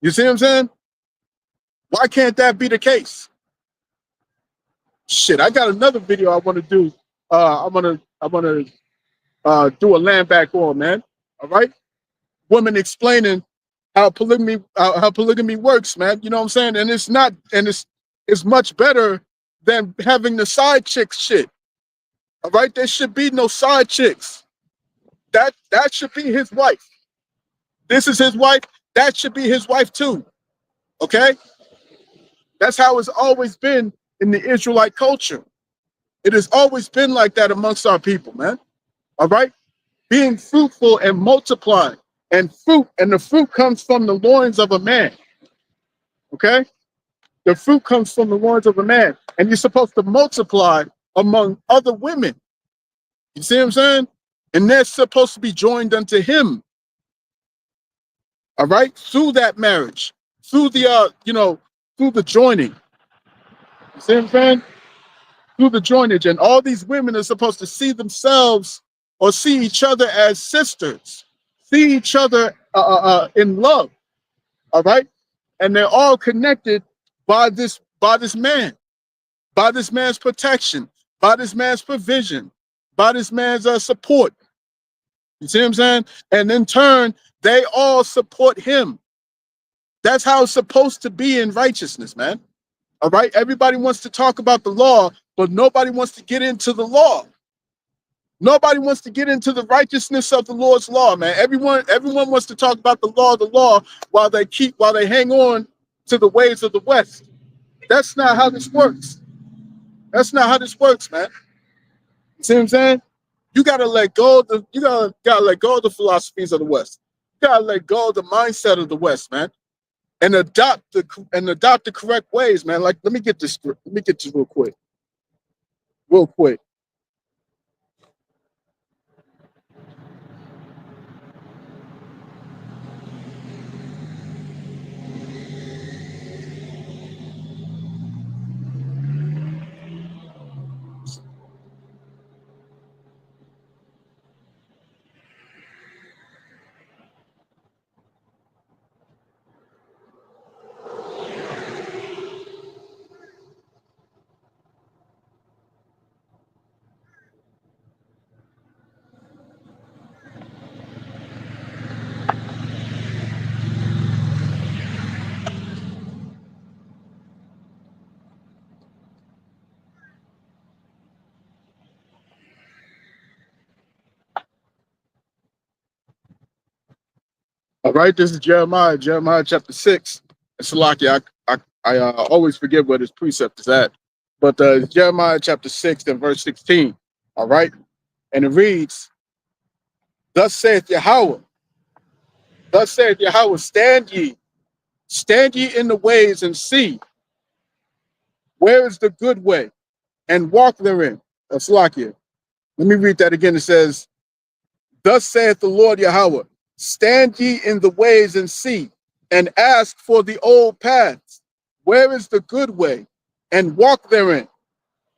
You see what I'm saying? Why can't that be the case? Shit, I got another video I want to do. I want to do a land back on, man. All right, women explaining how polygamy works, man. You know what I'm saying? And it's much better than having the side chick shit. All right, there should be no side chicks. That should be his wife. This is his wife. That should be his wife too. Okay, that's how it's always been in the Israelite culture. It has always been like that amongst our people, man. All right, being fruitful and multiplying, and the fruit comes from the loins of a man. Okay, the fruit comes from the loins of a man, and you're supposed to multiply among other women. You see what I'm saying? And they're supposed to be joined unto him. All right, through that marriage, through the through the joining. You see what I'm saying? Through the joinage, and all these women are supposed to see themselves or see each other as sisters, see each other in love. All right, and they're all connected by this man, by this man's protection, by this man's provision, by this man's support. You see what I'm saying? And in turn, they all support him. That's how it's supposed to be in righteousness, man. All right. Everybody wants to talk about the law, but nobody wants to get into the law. Nobody wants to get into the righteousness of the Lord's law, man. Everyone wants to talk about the law, while they hang on to the ways of the West. That's not how this works. That's not how this works, man. You see what I'm saying? You gotta let go of gotta let go of the philosophies of the West. You gotta let go of the mindset of the West, man, and adopt the correct ways, man. Like, let me get this real quick. Real quick. All right, this is Jeremiah chapter 6. And Salakia, I always forget where this precept is at. But Jeremiah chapter 6 and verse 16. All right. And it reads, Thus saith Yahweh, stand ye in the ways and see, where is the good way, and walk therein. Salakia. Let me read that again. It says, Thus saith the Lord Yahweh, stand ye in the ways and see, and ask for the old paths. Where is the good way? And walk therein,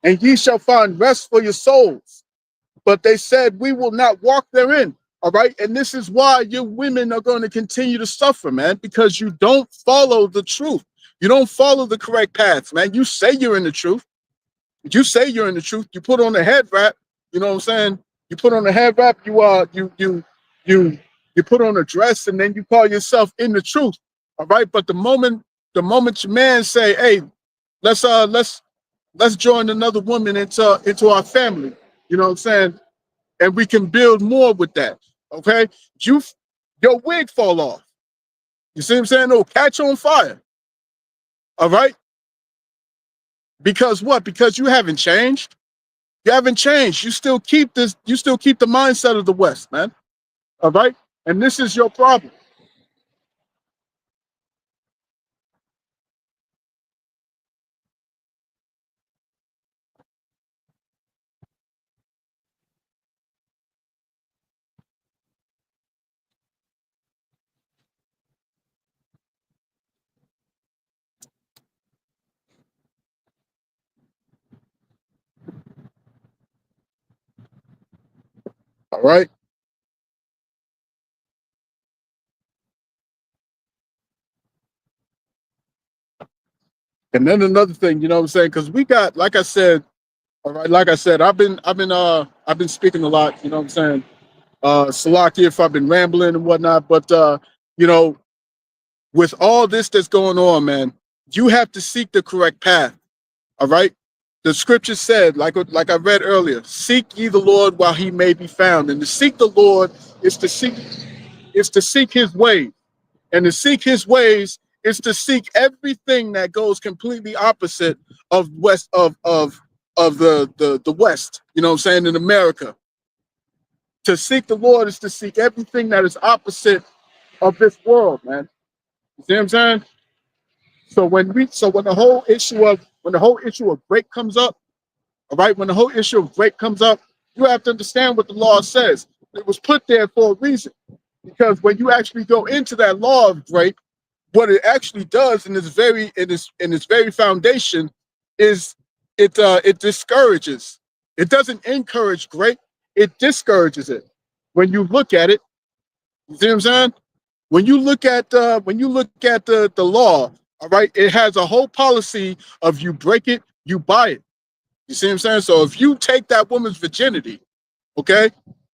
and ye shall find rest for your souls. But they said, we will not walk therein. All right. And this is why your women are going to continue to suffer, man, because you don't follow the truth. You don't follow the correct paths, man. You say you're in the truth. You say you're in the truth. You put on a head wrap. You know what I'm saying? You put on a head wrap. You put on a dress, and then you call yourself in the truth. All right. But the moment your man say, hey, let's join another woman into our family. You know what I'm saying? And we can build more with that. Okay. Your wig fall off. You see what I'm saying? It'll catch on fire. All right. Because what? Because you haven't changed. You haven't changed. You still keep the mindset of the West, man. All right. And this is your problem. All right. And then another thing, you know what I'm saying? Because we got, like I said, all right, like I said, I've been speaking a lot, you know what I'm saying? Salaki, if I've been rambling and whatnot, but you know, with all this that's going on, man, you have to seek the correct path. All right. The scripture said, like I read earlier, seek ye the Lord while he may be found. And to seek the Lord is to seek his ways. And to seek his ways is to seek everything that goes completely opposite of the West, you know what I'm saying, in America. To seek the Lord is to seek everything that is opposite of this world, man. You see what I'm saying? So when the whole issue of break comes up, all right, when the whole issue of break comes up, you have to understand what the law says. It was put there for a reason. Because when you actually go into that law of break, what it actually does in its very foundation is it discourages. It doesn't encourage great, it discourages it. When you look at it, you see what I'm saying? When you look at the law, all right, it has a whole policy of you break it, you buy it. You see what I'm saying? So if you take that woman's virginity, okay,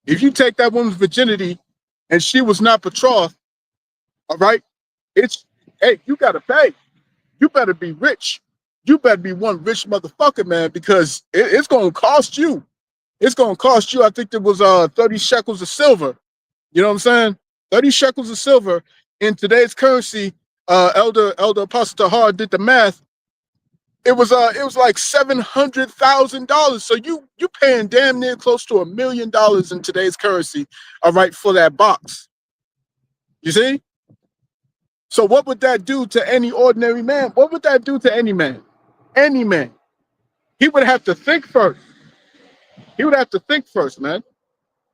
if you take that woman's virginity and she was not betrothed, all right, hey, you gotta pay. You better be rich. You better be one rich motherfucker, man, because it's gonna cost you. It's gonna cost you. I think there was 30 shekels of silver. You know what I'm saying? 30 shekels of silver in today's currency. Elder Apostle Tahar did the math. It was like $700,000. So you paying damn near close to $1 million in today's currency, all right, for that box. You see? So what would that do to any ordinary man? What would that do to any man? Any man. He would have to think first. He would have to think first, man.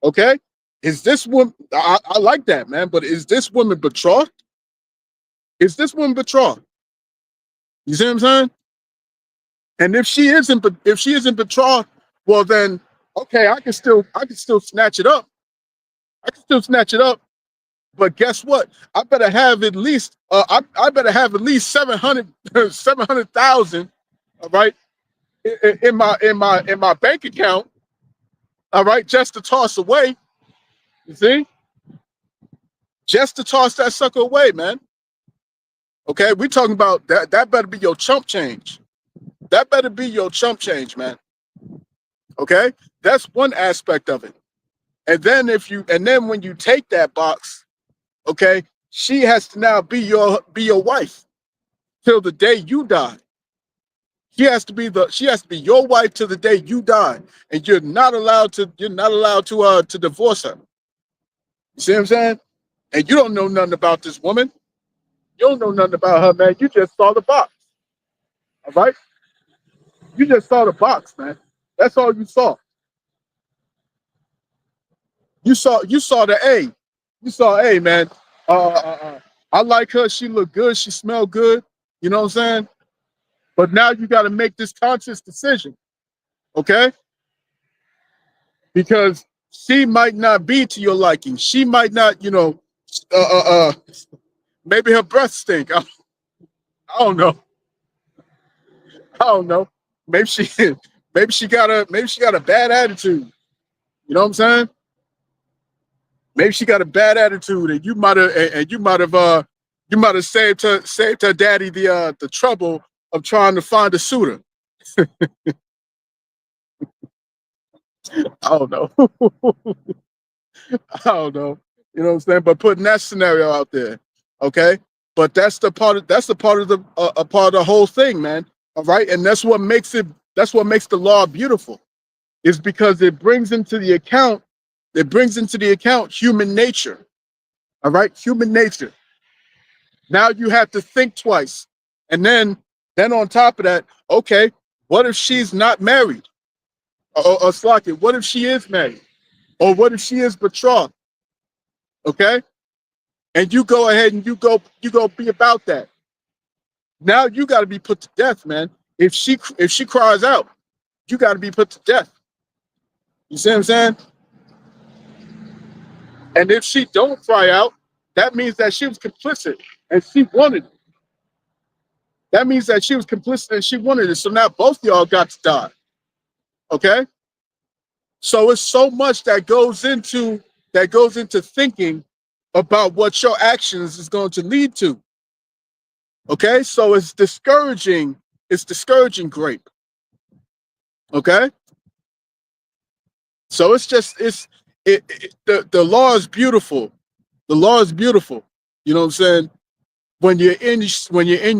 Okay? Is this woman, I like that, man, but is this woman betrothed? Is this woman betrothed? You see what I'm saying? And if she isn't betrothed, well then, okay, I can still snatch it up. I can still snatch it up. But guess what? I better have at least I better have at least 700,000, all right, in my bank account, all right, just to toss away. You see? Just to toss that sucker away, man. Okay, we're talking about that. That better be your chump change. That better be your chump change, man. Okay, that's one aspect of it. And then when you take that box, okay, she has to now be your wife till the day you die. She has to be your wife till the day you die, and you're not allowed to divorce her. You see what I'm saying? And you don't know nothing about this woman. You don't know nothing about her, man. You just saw the box. All right? You just saw the box, man. That's all you saw. You saw the A. You saw A, man. I like her. She look good. She smell good. You know what I'm saying? But now you got to make this conscious decision, okay? Because she might not be to your liking. She might not, uh, uh, uh, maybe her breath stink. I don't know. I don't know. Maybe she, maybe she got a bad attitude. You know what I'm saying? Maybe she got a bad attitude, and you might have saved her daddy the trouble of trying to find a suitor. I don't know. I don't know. You know what I'm saying? But putting that scenario out there, okay? But that's the part of the a part of the whole thing, man. All right, and that's what makes it. That's what makes the law beautiful, is because it brings into the account. It brings into the account human nature. All right, human nature. Now you have to think twice, and then on top of that, okay, what if she's not married? Or Slocky, what if she is married? Or what if she is betrothed? Okay, and you go ahead and you go be about that. Now you got to be put to death, man. If she cries out, you got to be put to death. You see what I'm saying? And if she don't cry out, that means that she was complicit and she wanted it. That means that she was complicit and she wanted it. So now both y'all got to die. Okay? So it's so much that goes into thinking about what your actions is going to lead to. Okay? So it's discouraging grape. Okay? So the law is beautiful. The law is beautiful. You know what I'm saying? When you're in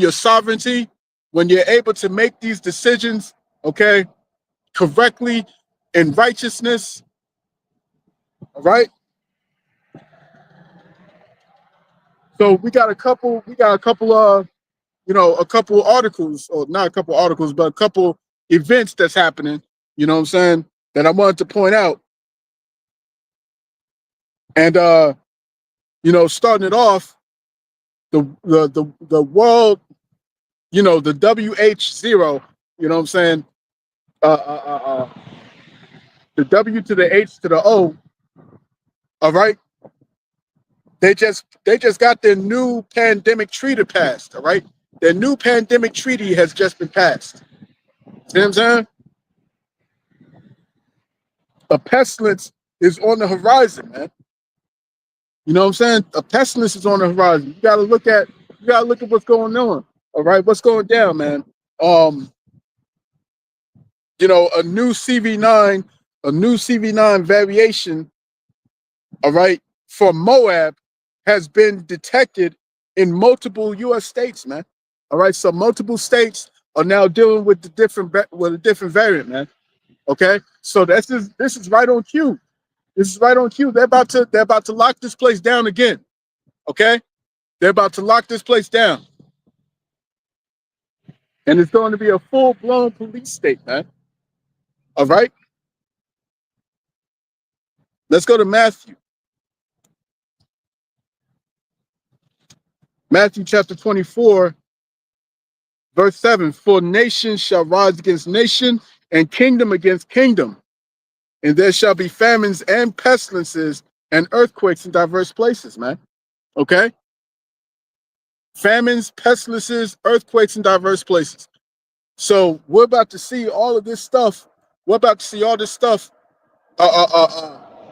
your sovereignty, when you're able to make these decisions, okay, correctly in righteousness, all right? So we got a couple a couple articles, or not a couple articles, but a couple events that's happening, you know what I'm saying, that I wanted to point out. And starting it off, the world, the WH0, you know what I'm saying? The W to the H to the O, all right? They just got their new pandemic treaty passed, all right? Their new pandemic treaty has just been passed. See what I'm saying? A pestilence is on the horizon, man. You know what I'm saying? A pestilence is on the horizon. You gotta look at what's going on. All right, what's going down, man? A new CV9 variation, all right, from Moab has been detected in multiple U.S. states, man. All right, so multiple states are now dealing with a different variant, man. Okay, so this is right on cue. This is right on cue. They're about to lock this place down again. Okay, they're about to lock this place down, and it's going to be a full-blown police state, man. All right, let's go to Matthew. Matthew chapter 24, verse 7. For nation shall rise against nation, and kingdom against kingdom. And there shall be famines and pestilences and earthquakes in diverse places, man. Okay? Famines, pestilences, earthquakes in diverse places. So we're about to see all of this stuff. We're about to see all this stuff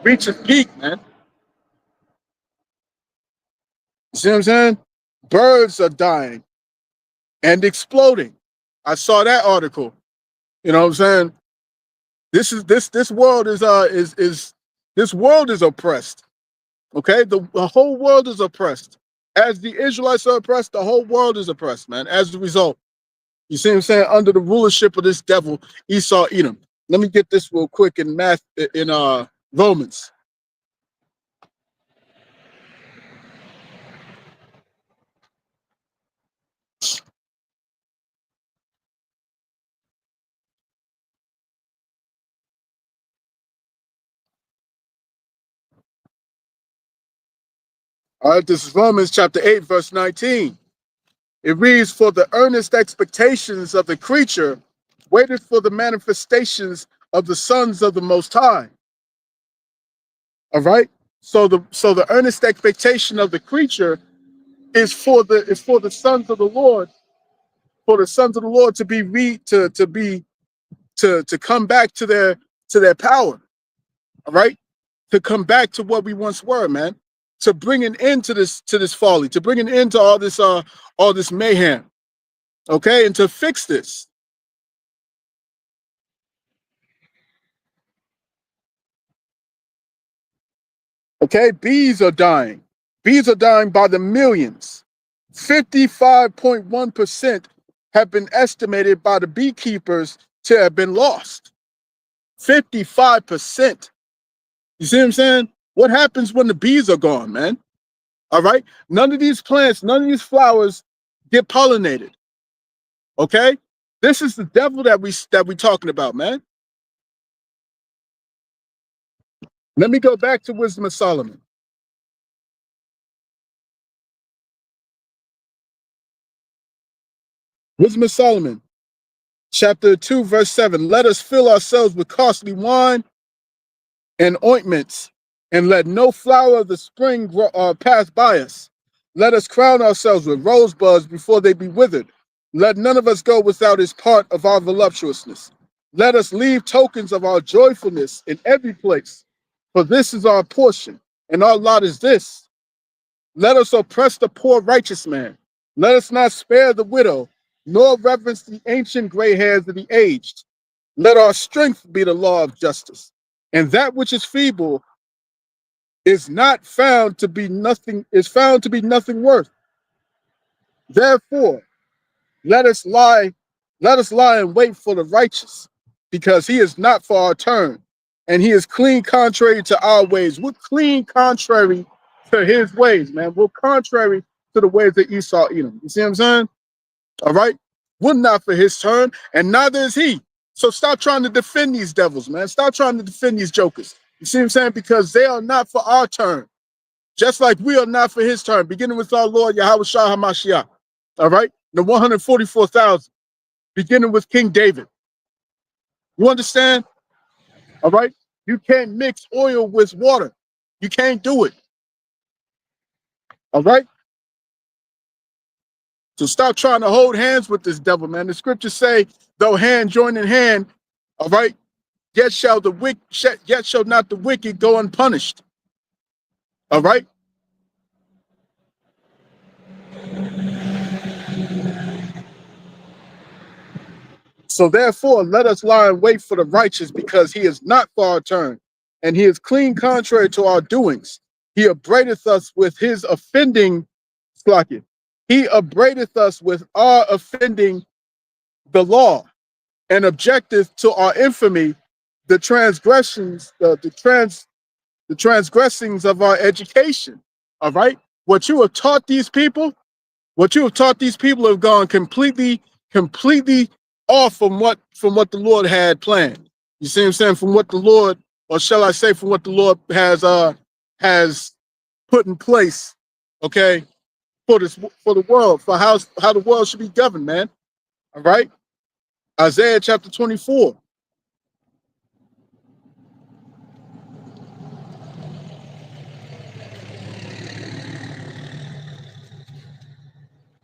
reach its peak, man. You see what I'm saying? Birds are dying and exploding. I saw that article. You know what I'm saying? This world is this world is oppressed. Okay, the whole world is oppressed. As the Israelites are oppressed, the whole world is oppressed, man. As a result, you see what I'm saying? Under the rulership of this devil, Esau, Edom. Let me get this real quick in Romans. All right, this is Romans chapter 8, verse 19. It reads, "For the earnest expectations of the creature waited for the manifestations of the sons of the Most High." All right. So the earnest expectation of the creature is for the sons of the Lord, for the sons of the Lord to come back to their power. All right, to come back to what we once were, man. To bring an end to this folly, to bring an end to all this mayhem. Okay, and to fix this. Okay, bees are dying. Bees are dying by the millions. 55.1% have been estimated by the beekeepers to have been lost. 55%. You see what I'm saying? What happens when the bees are gone, man? All right. None of these plants, none of these flowers get pollinated. Okay. This is the devil that we talking about, man. Let me go back to Wisdom of Solomon. Wisdom of Solomon, chapter 2, verse 7. Let us fill ourselves with costly wine and ointments, and let no flower of the spring pass by us. Let us crown ourselves with rosebuds before they be withered. Let none of us go without his part of our voluptuousness. Let us leave tokens of our joyfulness in every place, for this is our portion, and our lot is this. Let us oppress the poor righteous man. Let us not spare the widow, nor reverence the ancient gray hairs of the aged. Let our strength be the law of justice, and that which is feeble is found to be nothing worth. Therefore, let us lie in wait for the righteous, because he is not for our turn, and he is clean contrary to our ways. We're clean contrary to his ways, man. We're contrary to the ways of Esau, Edom. You see what I'm saying? All right? We're not for his turn, and neither is he. So stop trying to defend these devils, man. Stop trying to defend these jokers. You see what I'm saying? Because they are not for our turn, just like we are not for his turn, beginning with our Lord Yahweh Shah HaMashiach. All right? The 144,000, beginning with King David. You understand? All right? You can't mix oil with water. You can't do it. All right? So stop trying to hold hands with this devil, man. The scriptures say, though hand join in hand, all right, yet shall not the wicked go unpunished. All right? So therefore, let us lie in wait for the righteous, because he is not for our turn, and he is clean contrary to our doings. He upbraideth us with his offending, he upbraideth us with our offending the law, and objecteth to our infamy the transgressings of our education. All right? What you have taught these people have gone completely off from what the Lord had planned. You see what I'm saying? From what the Lord, or shall I say, from what the Lord has put in place, okay, for the world, for how the world should be governed, man. All right? Isaiah chapter 24.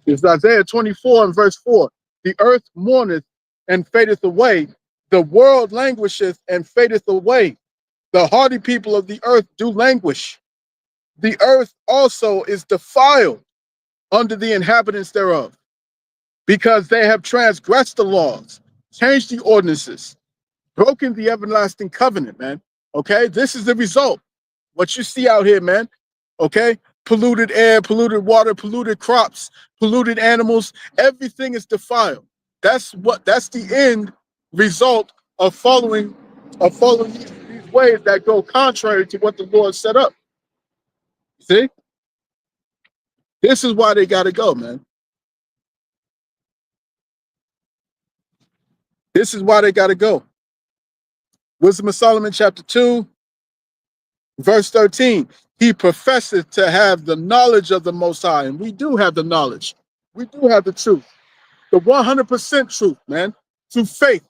It's Isaiah 24 and verse 4. The earth mourneth and fadeth away. The world languisheth and fadeth away. The hardy people of the earth do languish. The earth also is defiled under the inhabitants thereof, because they have transgressed the laws, changed the ordinances, broken the everlasting covenant, man. Okay, this is the result. What you see out here, man. Okay, polluted air, polluted water, polluted crops, polluted animals. Everything is defiled. That's the end result of following these ways that go contrary to what the Lord set up. See? This is why they gotta go, man. This is why they gotta go. Wisdom of Solomon, chapter 2, verse 13. He professes to have the knowledge of the Most High, and we do have the knowledge. We do have the truth, the 100% truth, man, through faith,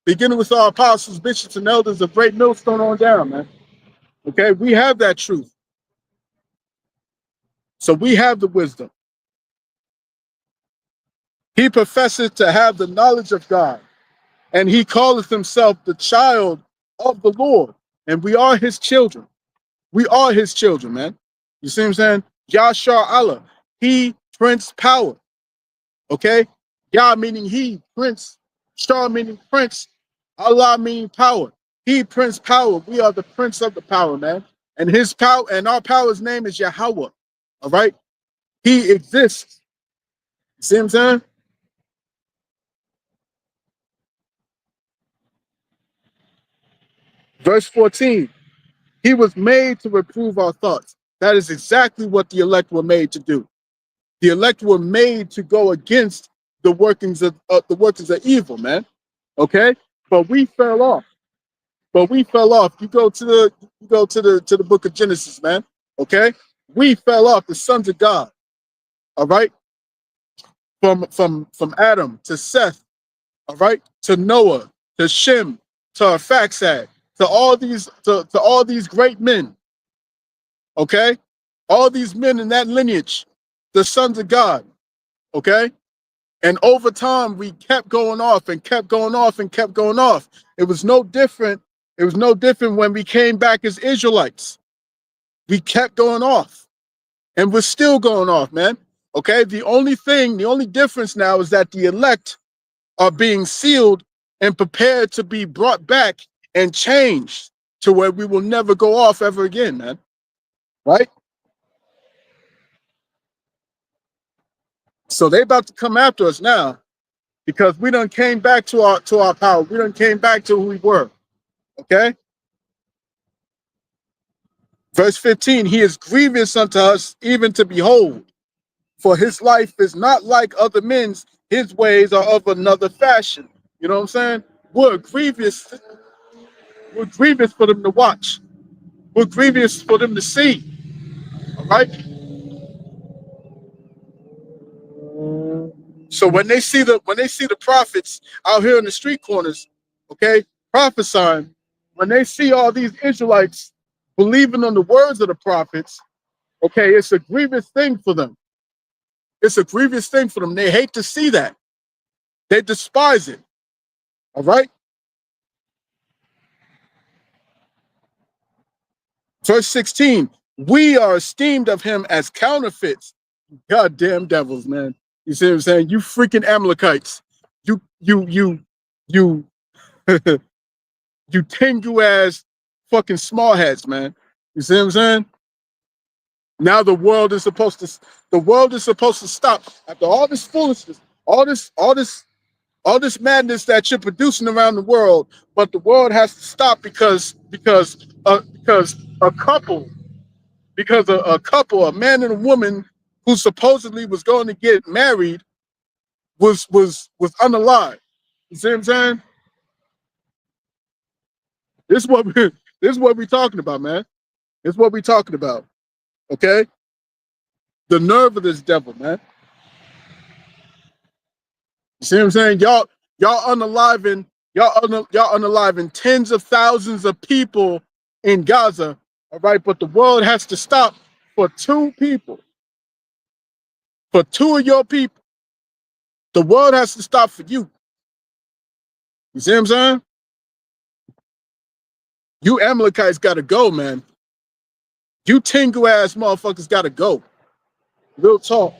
beginning with our apostles, bishops, and elders of Great Millstone on down, man. Okay, we have that truth. So we have the wisdom. He professes to have the knowledge of God, and he calleth himself the child of the Lord, and we are his children. We are his children, man. You see what I'm saying? Yahshua Allah, he, Prince, power. Okay? Yah meaning he, Prince. Shah meaning prince. Allah meaning power. He, Prince, power. We are the prince of the power, man. And his power, and our power's name is Yahweh. All right? He exists. You see what I'm saying? Verse 14. He was made to reprove our thoughts. That is exactly what the elect were made to do. The elect were made to go against the workings of evil, man. Okay, but we fell off. You go to the book of Genesis, man. Okay, we fell off. The sons of God. All right, from Adam to Seth. All right, to Noah, to Shem, to Arphaxad, to all these great men. Okay, all these men in that lineage, the sons of God. Okay, and over time we kept going off and kept going off and kept going off. It was no different. It was no different when we came back as Israelites. We kept going off, and we're still going off, man. Okay, the only difference now is that the elect are being sealed and prepared to be brought back and changed to where we will never go off ever again, man. Right? So they about to come after us now because we done came back to our power. We done came back to who we were. Okay? Verse 15, he is grievous unto us even to behold, for his life is not like other men's, his ways are of another fashion. You know what I'm saying? We're grievous for them to watch. We're grievous for them to see. All right? So when they see the prophets out here in the street corners, okay, prophesying, when they see all these Israelites believing on the words of the prophets, okay, it's a grievous thing for them. It's a grievous thing for them. They hate to see that. They despise it. All right? Verse 16, we are esteemed of him as counterfeits. Goddamn devils, man. You see what I'm saying? You freaking Amalekites. You you Tengu ass fucking small heads, man. You see what I'm saying? Now the world is supposed to stop after all this foolishness, all this madness that you're producing around the world, but the world has to stop because a couple, a man and a woman who supposedly was going to get married was unalive. You see what I'm saying? This is what we're talking about, man. This is what we're talking about. Okay? The nerve of this devil, man. You see what I'm saying? Y'all unaliving tens of thousands of people in Gaza, all right? But the world has to stop for two people. For two of your people. The world has to stop for you. You see what I'm saying? You Amalekites gotta go, man. You Tengu ass motherfuckers gotta go. Real talk.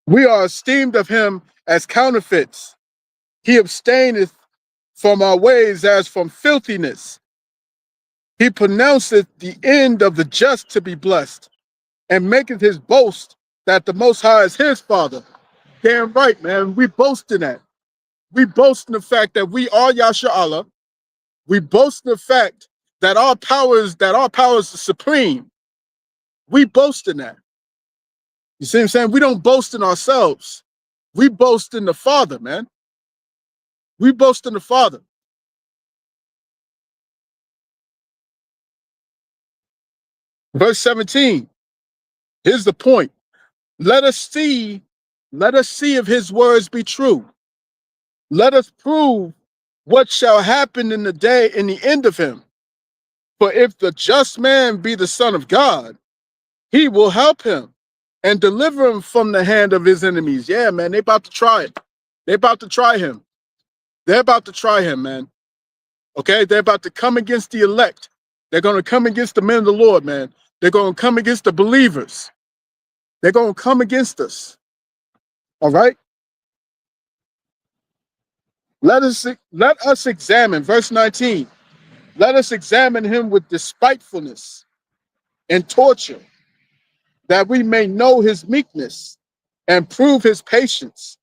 We are esteemed of him as counterfeits. He abstaineth from our ways as from filthiness. He pronounceth the end of the just to be blessed, and maketh his boast that the Most High is his Father. Damn right, man. We boast in that. We boast in the fact that we are Yasha. We boast in the fact that our powers are supreme. We boast in that. You see what I'm saying? We don't boast in ourselves. We boast in the Father, man. We boast in the Father. Verse 17. Here's the point. Let us see if his words be true. Let us prove what shall happen in the end of him. For if the just man be the Son of God, he will help him and deliver him from the hand of his enemies. Yeah, man, they about to try it. They about to try him. They're about to try him, man. Okay, they're about to come against the elect. They're going to come against the men of the Lord, man. They're going to come against the believers. They're going to come against us. All right? Let us examine, verse 19. Let us examine him with despitefulness and torture, that we may know his meekness and prove his patience.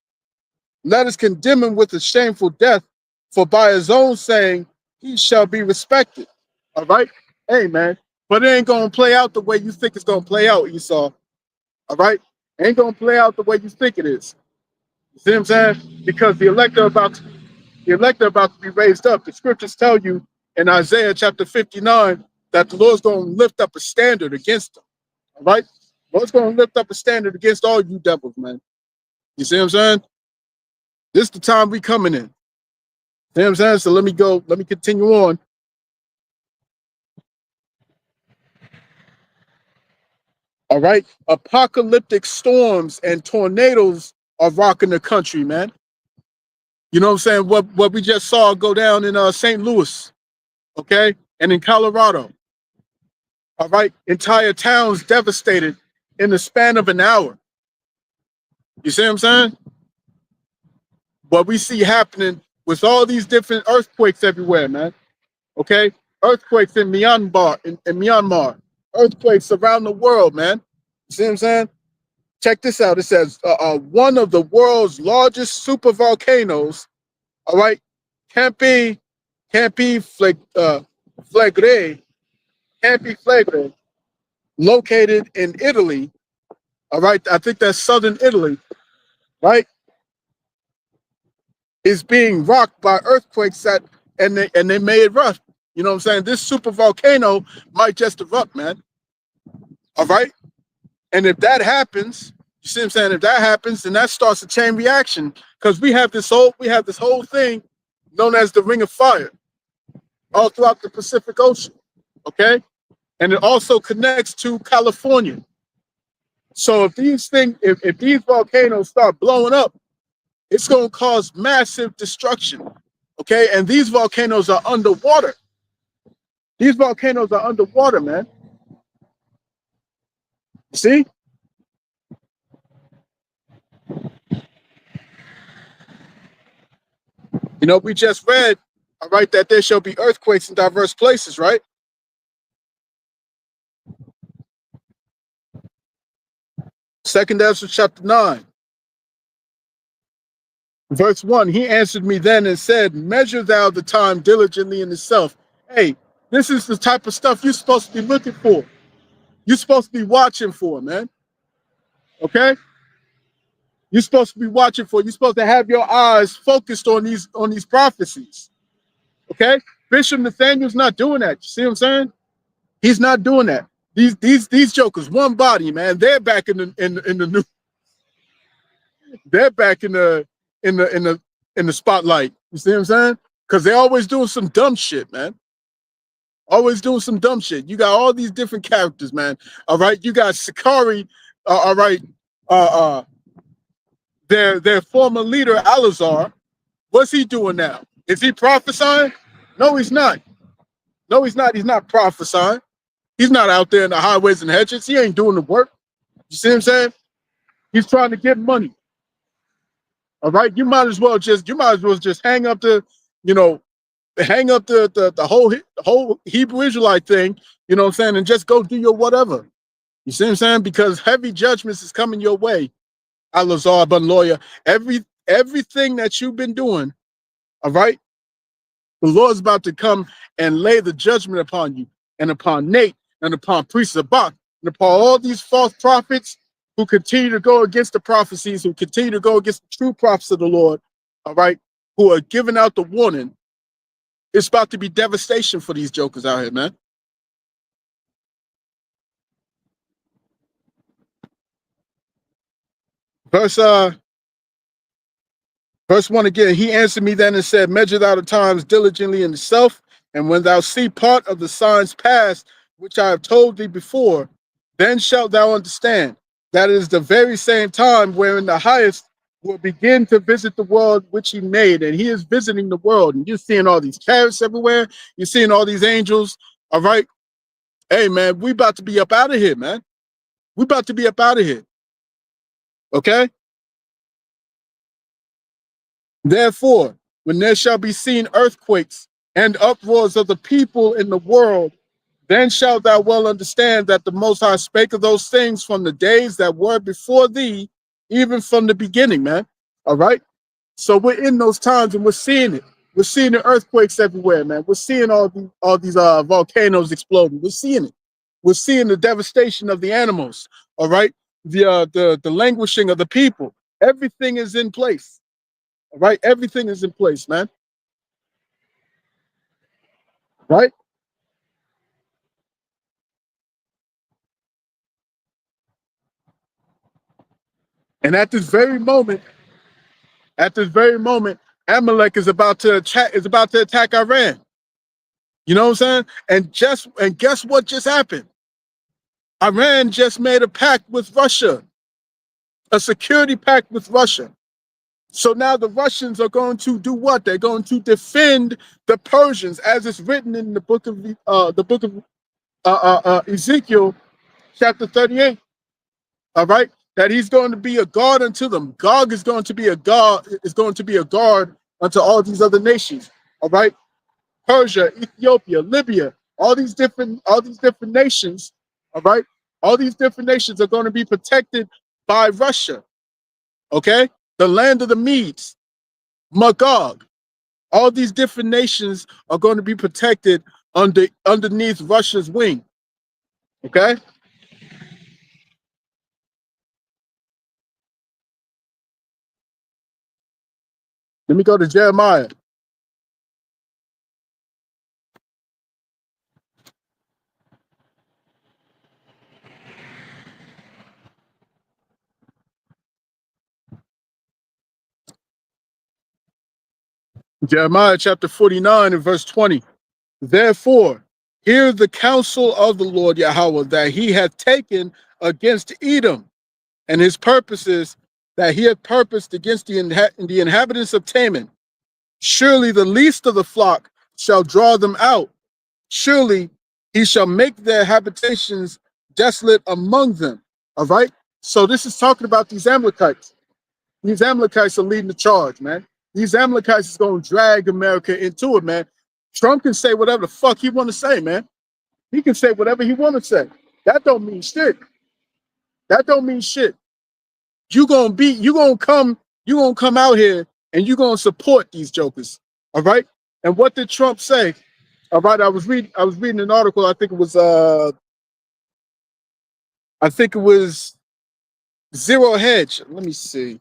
Let us condemn him with a shameful death, for by his own saying he shall be respected. All right? Hey, man. But it ain't going to play out the way you think it's going to play out, Esau. All right? It ain't going to play out the way you think it is. You see what I'm saying? Because the elect are about to be raised up. The scriptures tell you in Isaiah chapter 59 that the Lord's going to lift up a standard against them. All right? The Lord's going to lift up a standard against all you devils, man. You see what I'm saying? This is the time we coming in. You know what I'm saying? So let me continue on. All right. Apocalyptic storms and tornadoes are rocking the country, man. You know what I'm saying? What we just saw go down in St. Louis, okay? And in Colorado. All right. Entire towns devastated in the span of an hour. You see what I'm saying? What we see happening with all these different earthquakes everywhere, man. Okay? Earthquakes in Myanmar, earthquakes around the world, man. You see what I'm saying? Check this out. It says one of the world's largest super volcanoes, all right, Campi Flegrei, located in Italy, all right, I think that's southern Italy, right, is being rocked by earthquakes and they made it rough. You know what I'm saying? This super volcano might just erupt, man. All right? And if that happens, you see what I'm saying? If that happens, then that starts a chain reaction, because we have this whole thing known as the Ring of Fire all throughout the Pacific Ocean. Okay? And it also connects to California. So if these volcanoes start blowing up, it's going to cause massive destruction. Okay? And these volcanoes are underwater. These volcanoes are underwater, man. See? You know, we just read, all right, that there shall be earthquakes in diverse places, right? Second Ezra chapter 9. Verse 1, he answered me then and said, measure thou the time diligently in itself. Hey, this is the type of stuff you're supposed to be looking for. You're supposed to be watching for, man. Okay? You're supposed to be watching for. You're supposed to have your eyes focused on these prophecies. Okay? Bishop Nathaniel's not doing that. You see what I'm saying? He's not doing that. These jokers, one body, man. They're back in the new. They're back in the spotlight. You see what I'm saying? Because they're always doing some dumb shit, man. Always doing some dumb shit. You got all these different characters, man. All right. You got Sakari. All right. Their former leader Alazar. What's he doing now? Is he prophesying? No, he's not. No, he's not. He's not prophesying. He's not out there in the highways and hedges. He ain't doing the work. You see what I'm saying? He's trying to get money. All right. You might as well just hang up the, hang up the whole Hebrew Israelite thing, you know what I'm saying, and just go do your whatever. You see what I'm saying? Because heavy judgments is coming your way, Alazar Bun Lawyer. Everything that you've been doing, all right, the Lord's about to come and lay the judgment upon you and upon Nate and upon Priest Zabak and upon all these false prophets who continue to go against the prophecies, who continue to go against the true prophets of the Lord, all right, who are giving out the warning. It's about to be devastation for these jokers out here, man. Verse Verse 1 again, he answered me then and said, measure thou the times diligently in thyself, and when thou see part of the signs past, which I have told thee before, then shalt thou understand that it is the very same time wherein the highest will begin to visit the world which he made, and he is visiting the world. And you're seeing all these chariots everywhere, you're seeing all these angels. All right. Hey man, we about to be up out of here, man. We about to be up out of here. Okay. Therefore, when there shall be seen earthquakes and uproars of the people in the world, then shalt thou well understand that the Most High spake of those things from the days that were before thee, even from the beginning, man. All right? So we're in those times and we're seeing it. We're seeing the earthquakes everywhere, man. We're seeing all these volcanoes exploding. We're seeing it. We're seeing the devastation of the animals, all right? The languishing of the people. Everything is in place. All right, everything is in place, man. Right? And at this very moment, Amalek is about to attack Iran. You know what I'm saying? And guess what just happened? Iran just made a pact with Russia, a security pact with Russia. So now the Russians are going to do what? They're going to defend the Persians, as it's written in the book of Ezekiel, chapter 38. All right, that he's going to be a guard unto them. Gog is going to be a guard unto all these other nations. All right, Persia, Ethiopia, Libya, all these different nations. All right, all these different nations are going to be protected by Russia. Okay, the land of the Medes, Magog, all these different nations are going to be protected underneath Russia's wing. Okay. Let me go to Jeremiah. Jeremiah chapter 49 and verse 20. Therefore, hear the counsel of the Lord Yahweh that he hath taken against Edom, and his purposes that he hath purposed against the inhabitants of Teman. Surely the least of the flock shall draw them out. Surely he shall make their habitations desolate among them. All right. So this is talking about these Amalekites. These Amalekites are leading the charge, man. These Amalekites is going to drag America into it, man. Trump can say whatever the fuck he want to say, man. He can say whatever he want to say. That don't mean shit. That don't mean shit. You gonna come out here and you gonna support these jokers. All right. And what did Trump say? All right. I was reading an article. I think it was Zero Hedge. Let me see.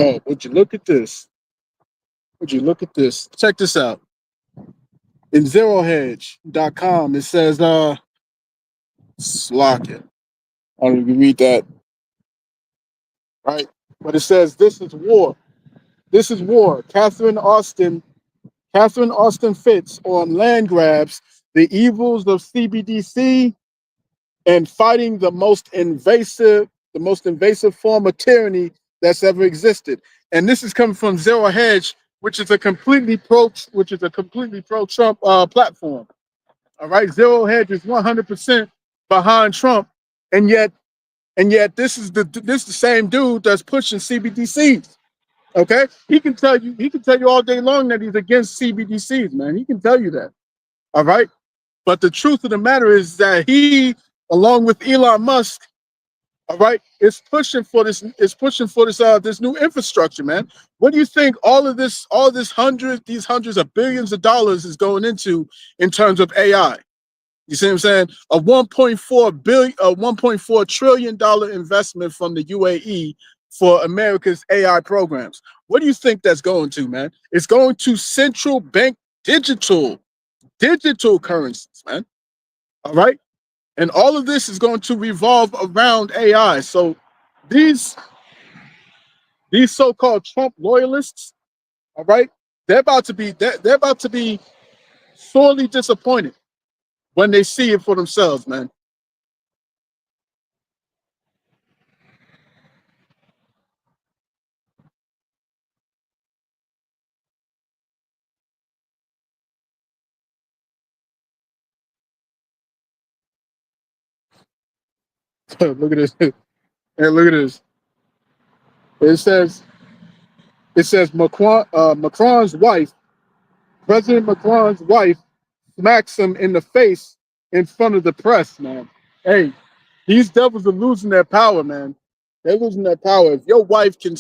Oh, would you look at this? Would you look at this? Check this out. In zerohedge.com, it says, lock it. I don't even read that, right? But it says, this is war. This is war. Catherine Austin Fitts on land grabs, the evils of CBDC and fighting the most invasive form of tyranny that's ever existed. And this is coming from Zero Hedge, which is a completely pro Trump platform. All right, Zero Hedge is 100% behind Trump, and yet this is the same dude that's pushing CBDCs. Okay, he can tell you all day long that he's against CBDCs, man. He can tell you that. All right, but the truth of the matter is that he, along with Elon Musk, all right, is pushing for this. Is pushing for this new infrastructure, man. What do you think these hundreds of billions of dollars is going into in terms of AI? You see what I'm saying? A 1.4 trillion dollar investment from the UAE for America's AI programs. What do you think that's going to, man? It's going to central bank digital currencies, man. All right, and all of this is going to revolve around AI. So these so-called Trump loyalists, all right, they're about to be sorely disappointed when they see it for themselves, man. Look at this. And look at this. It says Macron's wife, President Macron's wife, smacks him in the face in front of the press, man. Hey, these devils are losing their power, man. They're losing their power. If your wife can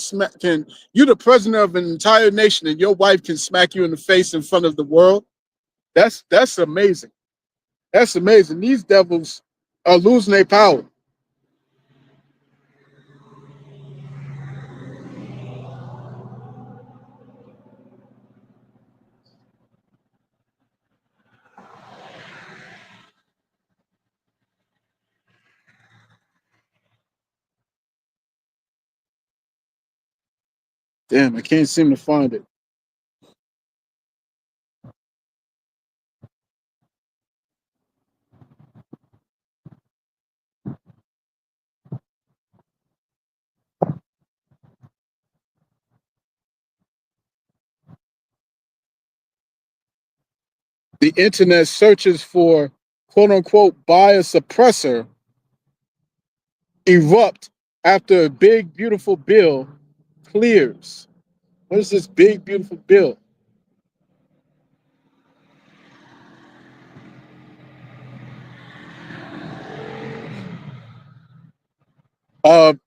you're the president of an entire nation and your wife can smack you in the face in front of the world, that's amazing. That's amazing. These devils are losing their power. Damn, I can't seem to find it. The internet searches for quote unquote bias suppressor erupt after a big beautiful bill clears. What is this big beautiful bill?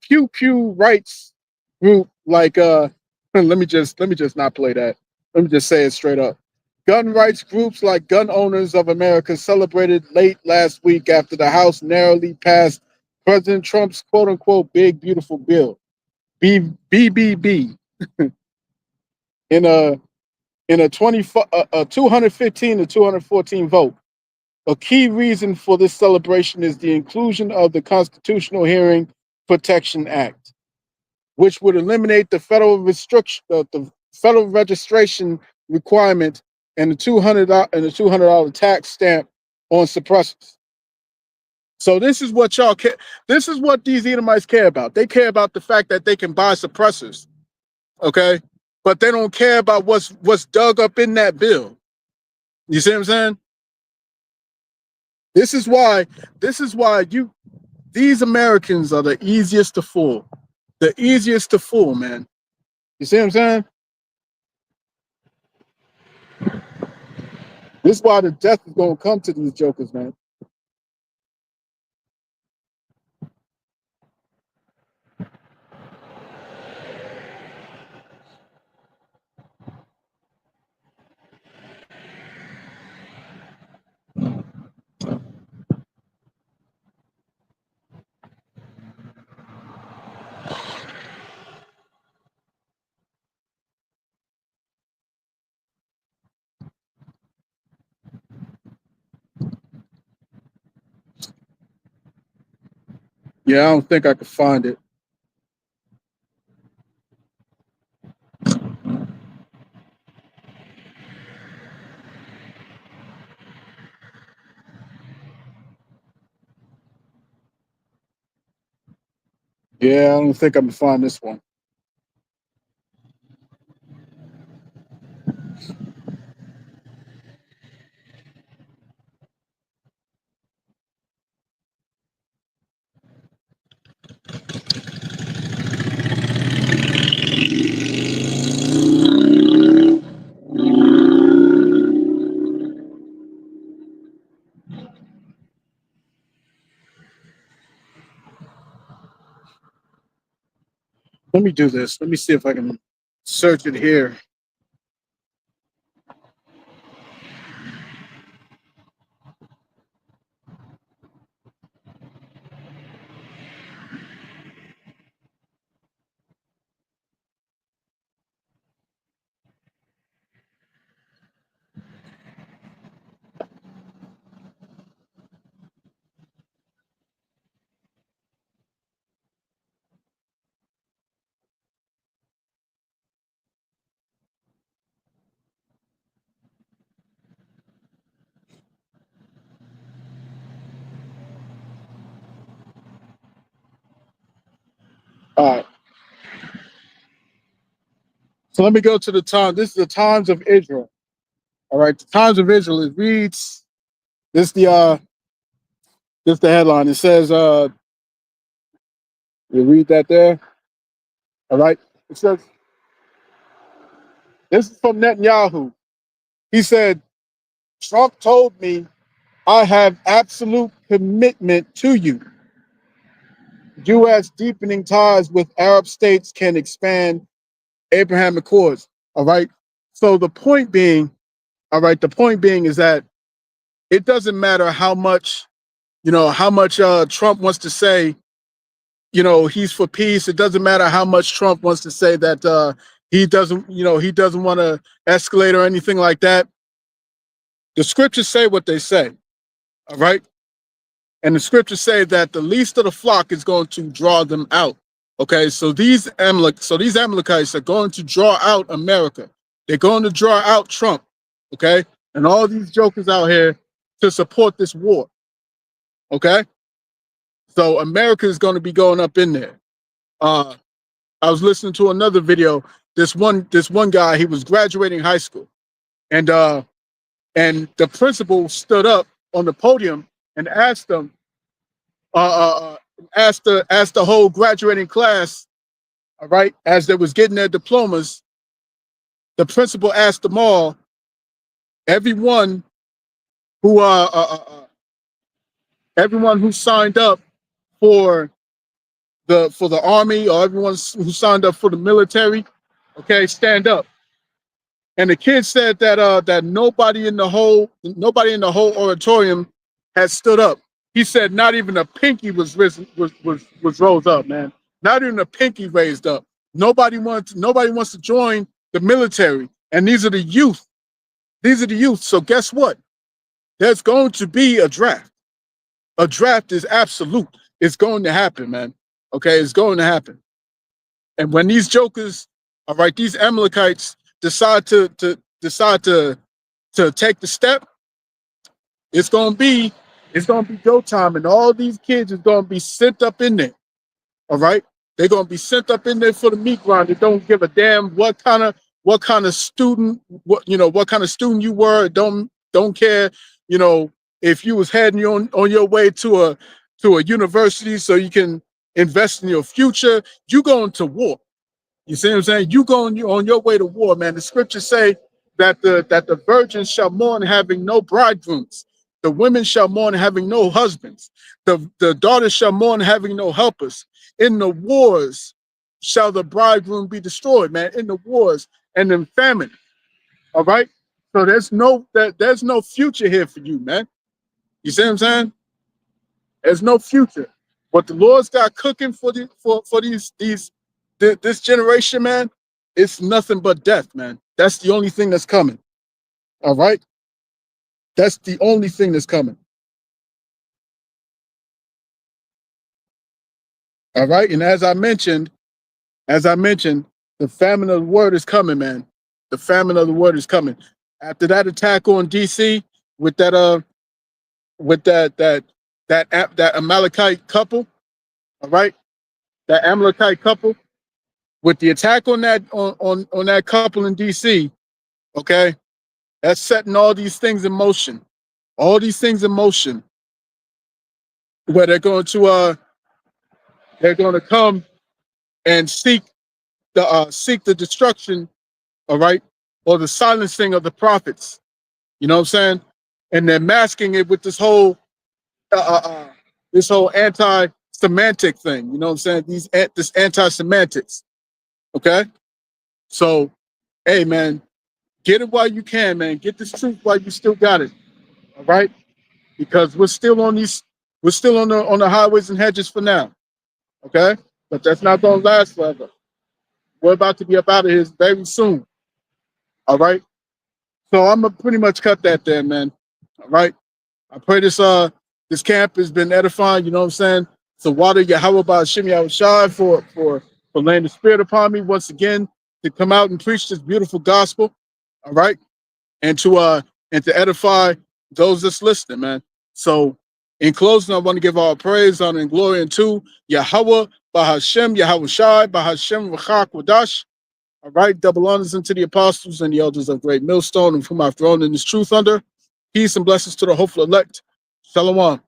Pew Pew rights group like let me just not play that. Let me just say it straight up. Gun rights groups like Gun Owners of America celebrated late last week after the House narrowly passed President Trump's quote unquote big beautiful bill, BBB, in a 215 to 214 vote. A key reason for this celebration is the inclusion of the Constitutional Hearing Protection Act, which would eliminate the federal restriction, the federal registration requirement, and the $200 tax stamp on suppressors. So this is what y'all care. This is what these Edomites care about. They care about the fact that they can buy suppressors, okay? But they don't care about what's dug up in that bill. You see what I'm saying? This is why. This is why these Americans are the easiest to fool. The easiest to fool, man. You see what I'm saying? This is why the death is gonna come to these jokers, man. Yeah, I don't think I could find it. Yeah, I don't think I can find this one. Let me do this. Let me see if I can search it here. All right. So let me go to the time. This is the Times of Israel. All right. The Times of Israel. It reads. This the headline. It says. You read that there. All right. It says. This is from Netanyahu. He said, "Trump told me I have absolute commitment to you. U.S. deepening ties with Arab states can expand Abraham Accords." All right. So the point being, all right, the point being is that it doesn't matter how much, how much Trump wants to say, he's for peace. It doesn't matter how much Trump wants to say that he doesn't want to escalate or anything like that. The scriptures say what they say. All right. And the scriptures say that the least of the flock is going to draw them out. Okay, so these Amalekites are going to draw out America. They're going to draw out Trump. Okay, and all these jokers out here to support this war. Okay, so America is going to be going up in there. I was listening to another video. This one guy, he was graduating high school, and the principal stood up on the podium and asked them, asked the whole graduating class, all right, as they was getting their diplomas. The principal asked them all, everyone who everyone who signed up for the army, or everyone who signed up for the military, okay, stand up. And the kid said that nobody in the whole auditorium had stood up. He said not even a pinky was rose up, man. Not even a pinky raised up. Nobody wants to join the military. And these are the youth. These are the youth. So guess what? There's going to be a draft. A draft is absolute. It's going to happen, man. Okay, it's going to happen. And when these jokers, all right, these Amalekites decide to take the step, it's gonna be go time, and all these kids is gonna be sent up in there. All right, they're gonna be sent up in there for the meat grind. They don't give a damn what kind of student what kind of student you were. Don't care. If you was heading on your way to a university so you can invest in your future, you going to war. You see what I'm saying? You going on your way to war, man. The scriptures say that the virgins shall mourn having no bridegrooms. The women shall mourn having no husbands. The daughters shall mourn having no helpers. In the wars shall the bridegroom be destroyed, man. In the wars and in famine. All right. So there's no future here for you, man. You see what I'm saying? There's no future. What the Lord's got cooking for this generation, man, it's nothing but death, man. That's the only thing that's coming. All right? That's the only thing that's coming. All right. And as I mentioned, the famine of the word is coming, man. The famine of the word is coming. After that attack on DC with that Amalekite couple, all right, that Amalekite couple, with the attack on that couple in DC, okay, that's setting all these things in motion. All these things in motion, where they're going to come and seek the destruction, all right, or the silencing of the prophets. You know what I'm saying? And they're masking it with this whole anti-semantic thing. You know what I'm saying? This anti-semantics. Okay. So, hey, man, get it while you can, man. Get this truth while you still got it. All right, because we're still on the highways and hedges for now. Okay, but that's not gonna last forever. We're about to be up out of here very soon. All right. So I'm gonna pretty much cut that there, man. All right. I pray this camp has been edifying. You know what I'm saying? So water Yahweh by Hashem Yahushai for laying the spirit upon me once again to come out and preach this beautiful gospel. All right, and to edify those that's listening, man. So in closing, I want to give all praise, honor, and glory unto Yahweh by Hashem Yahushai by Hashem Rachak Wadash. All right, double honors unto the apostles and the elders of Great Millstone, of whom I've thrown in this truth under. Peace and blessings to the hopeful elect. Shalom.